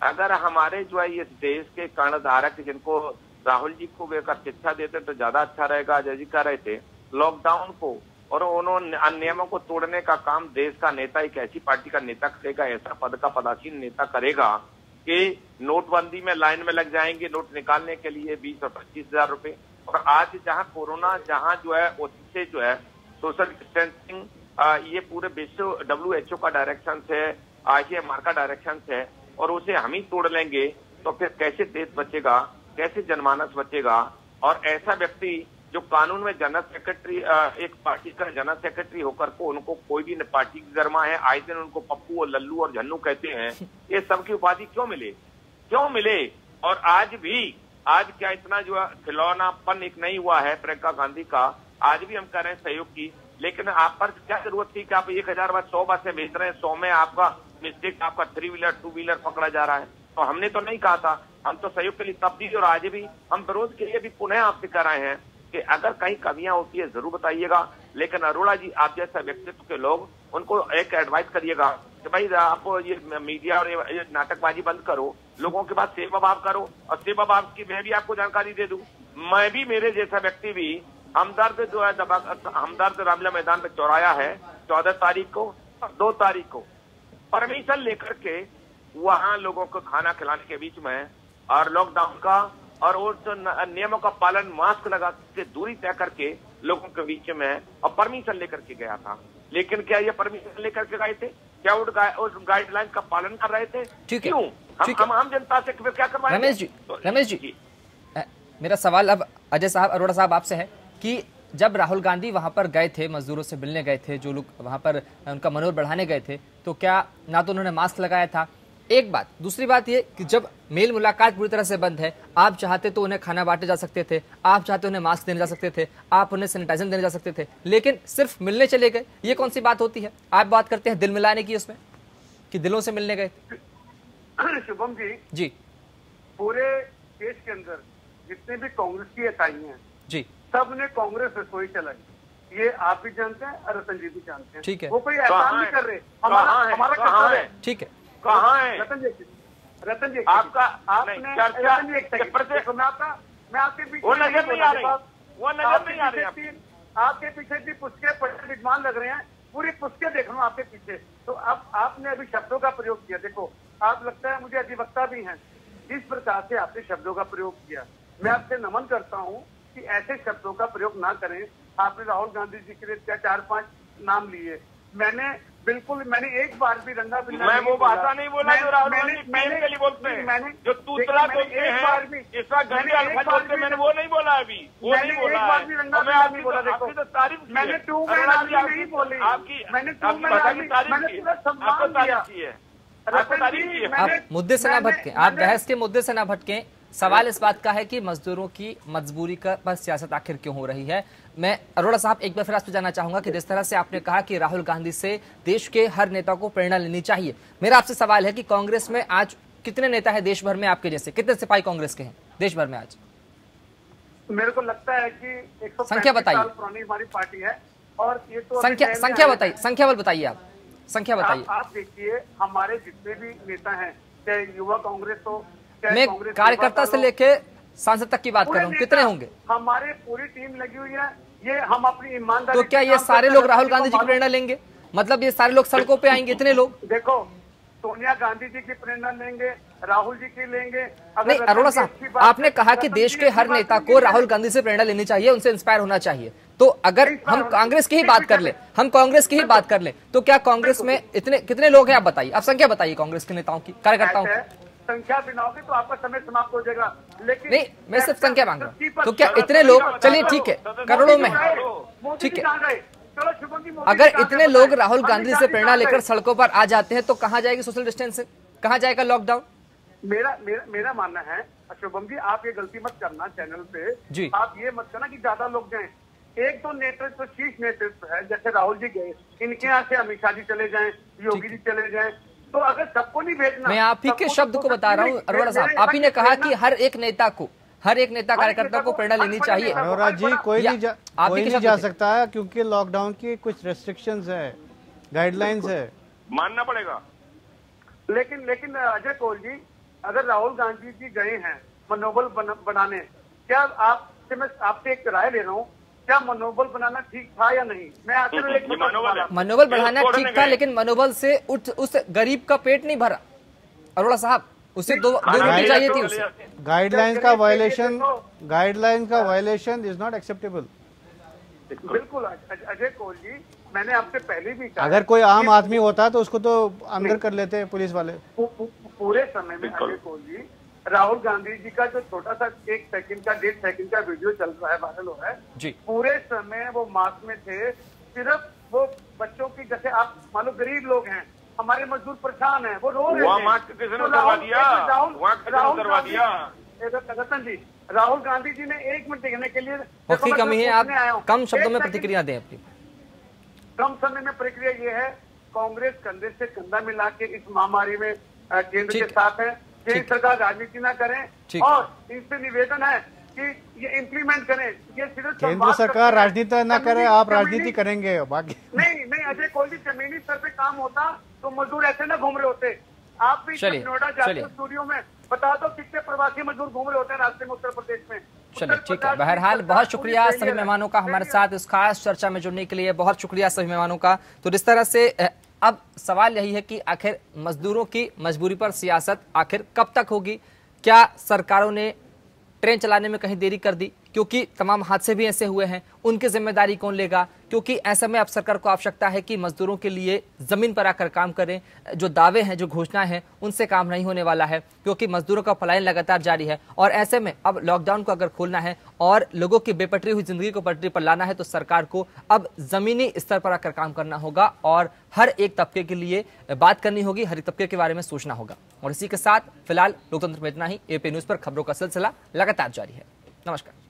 अगर हमारे जो है इस देश के कर्णधारक जिनको राहुल जी को अगर शिक्षा देते तो ज्यादा अच्छा रहेगा। अजय जी कह रहे थे लॉकडाउन को और उन्होंने नियमों को तोड़ने का काम देश का नेता, एक ऐसी पार्टी का नेता करेगा, ऐसा पद का पदासीन नेता करेगा कि नोटबंदी में लाइन में लग जाएंगे नोट निकालने के लिए 20 और 25 हजार रुपए। और आज जहां कोरोना, जहां जो है उससे जो है सोशल डिस्टेंसिंग, ये पूरे विश्व WHO का डायरेक्शन है, ICMR का डायरेक्शन है, और उसे हम ही तोड़ लेंगे तो फिर कैसे देश बचेगा, कैसे जनमानस बचेगा। और ऐसा व्यक्ति जो कानून में जनरल सेक्रेटरी, एक पार्टी का जनरल सेक्रेटरी होकर को उनको कोई भी पार्टी की गर्मा है, आए दिन उनको पप्पू और लल्लू और झन्नू कहते हैं, ये सब की उपाधि क्यों मिले? और आज भी आज क्या इतना जो खिलौनापन एक नहीं हुआ है प्रियंका गांधी का, आज भी हम कह रहे हैं सहयोग की, लेकिन आप पर क्या जरूरत थी कि आप 1000 बार 100 बसें भेज रहे हैं, 100 में आपका मिस्टेक, आपका 3 व्हीलर 2 व्हीलर पकड़ा जा रहा है। तो हमने तो नहीं कहा था, हम तो सहयोग के लिए तब भी और आज भी, हम विरोध के लिए भी पुनः आपसे कह रहे हैं कि अगर कहीं कमियां होती है जरूर बताइएगा, लेकिन अरोड़ा जी आप जैसा व्यक्तित्व के लोग, उनको एक एडवाइस करिएगा कि भाई आप ये मीडिया और ये नाटकबाजी बंद करो, लोगों के पास सेवा भाव करो, और सेवा भाव की मैं भी आपको जानकारी दे दूं, मैं भी, मेरे जैसा व्यक्ति भी हमदर्द जो है हमदर्द रामलीला मैदान पे चौराया है 14 तारीख को और 2 तारीख को परमिशन लेकर के वहां लोगों को खाना खिलाने के बीच में और लॉकडाउन का और जो नियमों का पालन, मास्क लगा के दूरी तय करके लोगों के बीच में और परमिशन लेकर के गया था। लेकिन क्या ये परमिशन लेकर के गए थे? क्या उस गाइडलाइन का पालन कर रहे थे? क्यों? हम जनता से क्या करवाएं? रमेश जी, मेरा सवाल अब अजय साहब, अरोड़ा साहब आपसे है कि जब राहुल गांधी वहां पर गए थे, मजदूरों से मिलने गए थे, जो लोग वहां पर उनका मनोबल बढ़ाने गए थे, तो क्या ना तो उन्होंने मास्क लगाया था, एक बात। दूसरी बात ये कि जब मेल मुलाकात पूरी तरह से बंद है, आप चाहते तो उन्हें खाना बांटे जा सकते थे, आप चाहते उन्हें मास्क देने जा सकते थे, आप उन्हें सैनिटाइजर देने जा सकते थे, लेकिन सिर्फ मिलने चले गए। ये कौन सी बात होती है? आप बात करते हैं दिल मिलाने की, उसमें कि दिलों से मिलने गए। शुभम जी, पूरे देश के अंदर जितने भी कांग्रेस की इकाइयां हैं जी, सब ने कांग्रेस रसोई चलाई, ये आप भी जानते हैं और रतन जी भी जानते हैं। ठीक है, वो कोई एहसान नहीं कर रहे, हमारा कर्तव्य है। ठीक है, कहाँ है रतन जी आपका? आपने मैं आपके पीछे वो नजर नहीं आ रही, वो नजर नहीं आ रही। आपके पीछे भी पुस्के विद्वान लग रहे हैं, पूरी पुस्के देख रहा हूँ आपके पीछे। तो अब आपने अभी शब्दों का प्रयोग किया, देखो आप लगता है मुझे अधिवक्ता भी हैं, जिस प्रकार से आपने शब्दों का प्रयोग किया, मैं आपसे नमन करता हूँ कि ऐसे शब्दों का प्रयोग ना करें। आपने राहुल गांधी जी के लिए 4-5 नाम लिए, मैंने एक बार भी रंगा बिल्ला मैं वो भाषा नहीं बोला जो राहुल गांधी प्रेम के लिए बोलते हैं, जो तूतला बोलते हैं, इस बार गंदे अल्फाज बोलते हैं, मैंने वो नहीं बोला अभी, वो नहीं बोला है। मैं आपकी तो तारीफ की है, मैंने टू में नहीं बोली, आपकी भाषा की तारीफ की, आपको तारीफ की है, आपको तारीफ की है। आप मुद्दे से ना भटके, आप बहस के मुद्दे से ना भटके। सवाल इस बात का है कि मजदूरों की मजबूरी का पर सियासत आखिर क्यों हो रही है। मैं अरोड़ा साहब एक बार फिर आपसे जानना चाहूंगा कि जिस तरह से आपने कहा कि राहुल गांधी से देश के हर नेता को प्रेरणा लेनी चाहिए, मेरा आपसे सवाल है कि कांग्रेस में आज कितने नेता है देश भर में आपके जैसे, कितने सिपाही कांग्रेस के हैं देश भर में आज? मेरे को लगता है कि 135 संख्या बताइए, पुरानी हमारी पार्टी है और ये तो संख्या बताइए, संख्या बल बताइए, आप संख्या बताइए। आप देखिए हमारे जितने भी नेता हैं, चाहे युवा कांग्रेस हो, मैं कार्यकर्ता से लेके सांसद तक की बात कर रहा हूँ, कितने होंगे? हमारे पूरी टीम लगी हुई है, ये हम अपनी ईमानदारी। तो क्या ये सारे लोग राहुल गांधी जी की प्रेरणा लेंगे? मतलब ये सारे लोग सड़कों पे आएंगे इतने लोग? देखो सोनिया गांधी जी की प्रेरणा लेंगे, राहुल जी की लेंगे। नहीं अरोड़ा साहब, आपने कहा कि देश के हर नेता को राहुल गांधी से प्रेरणा लेनी चाहिए, उनसे इंस्पायर होना चाहिए। तो अगर हम कांग्रेस की ही बात कर ले, तो क्या कांग्रेस में इतने कितने लोग हैं? आप बताइए, आप संख्या बताइए कांग्रेस के नेताओं की, कार्यकर्ताओं की। संख्या बिनाओगे तो आपका समय समाप्त हो जाएगा, लेकिन नहीं मैं सिर्फ संख्या मांग रहा हूँ। तो क्या इतने लोग, चलिए ठीक है, करोड़ों में, ठीक है, अगर इतने लोग राहुल गांधी से प्रेरणा लेकर सड़कों पर आ जाते हैं तो कहाँ जाएगी सोशल डिस्टेंसिंग, कहाँ जाएगा लॉकडाउन? मेरा मानना है शुभम जी, आप ये गलती मत करना चैनल पे जी, आप ये मत करना कि ज्यादा लोग जाएं। एक तो नेतृत्व, शीर्ष नेतृत्व है, जैसे राहुल जी गए, इनके यहाँ से अमित शाह जी चले जाएं, योगी जी चले जाएं, तो अगर सबको नहीं भेजना। मैं आप ही के शब्द को बता रहा हूँ अरोड़ा साहब, आप ही ने कहा कि हर एक नेता कार्यकर्ता को प्रेरणा लेनी चाहिए। अरोड़ा जी कोई नहीं जा सकता है क्योंकि लॉकडाउन की कुछ रेस्ट्रिक्शंस है, गाइडलाइंस है, मानना पड़ेगा। लेकिन अजय कोल जी, अगर राहुल गांधी जी गए हैं मनोबल बनाने, क्या मैं आपसे एक राय ले रहा हूँ, क्या मनोबल बनाना ठीक था या नहीं? मैं मनोबल बढ़ाना ठीक था, लेकिन मनोबल से उस गरीब का पेट नहीं भरा अरोड़ा साहब, उसे दो रोटी चाहिए थी उसे। गाइडलाइंस का वायलेशन इज नॉट एक्सेप्टेबल। बिल्कुल अजय कोल जी, मैंने आपसे पहले भी कहा, अगर कोई आम आदमी होता तो उसको तो अंदर कर लेते हैं पुलिस वाले। पूरे समय में अजय कोल जी, राहुल गांधी जी का जो छोटा सा 1 सेकंड का 1.5 सेकंड का वीडियो चल रहा है, वायरल हो रहा है जी, पूरे समय वो मास्क में थे। सिर्फ वो बच्चों की, जैसे आप मान लो गरीब लोग हैं, हमारे मजदूर परेशान हैं, वो रो रहे थे। रतन जी, राहुल गांधी जी ने 1 मिनट देखने के लिए वक्त की कमी है, आप कम शब्दों में प्रतिक्रिया दें अपनी। कम समय में प्रक्रिया ये है, कांग्रेस कंधे से कंधा मिला के इस महामारी में केंद्र के साथ है। केंद्र सरकार राजनीति ना करें और इनसे निवेदन है कि ये इम्प्लीमेंट करें। ये सिर्फ केंद्र सरकार राजनीति ना करे, आप राजनीति करेंगे बाकी नहीं अजय, कोई भी जमीनी स्तर पे काम होता तो मजदूर ऐसे ना घूम रहे होते। आप भी नोएडा जाते हो स्टूडियो में, बता दो कितने प्रवासी मजदूर घूम रहे होते हैं रास्ते में उत्तर प्रदेश में। चलिए ठीक है, बहरहाल बहुत शुक्रिया सभी मेहमानों का हमारे साथ इस खास चर्चा में जुड़ने के लिए, बहुत शुक्रिया सभी मेहमानों का। तो इस तरह से अब सवाल यही है कि आखिर मजदूरों की मजबूरी पर सियासत आखिर कब तक होगी? क्या सरकारों ने ट्रेन चलाने में कहीं देरी कर दी? क्योंकि तमाम हादसे भी ऐसे हुए हैं, उनकी जिम्मेदारी कौन लेगा? क्योंकि ऐसे में अब सरकार को आवश्यकता है कि मजदूरों के लिए जमीन पर आकर काम करें। जो दावे हैं, जो घोषणा है, उनसे काम नहीं होने वाला है, क्योंकि मजदूरों का पलायन लगातार जारी है। और ऐसे में अब लॉकडाउन को अगर खोलना है और लोगों की बेपटरी हुई जिंदगी को पटरी पर लाना है, तो सरकार को अब जमीनी स्तर पर आकर काम करना होगा और हर एक तबके के लिए बात करनी होगी, हर एक तबके के बारे में सोचना होगा। और इसी के साथ फिलहाल लोकतंत्र में इतना ही। एपी न्यूज पर खबरों का सिलसिला लगातार जारी है। नमस्कार।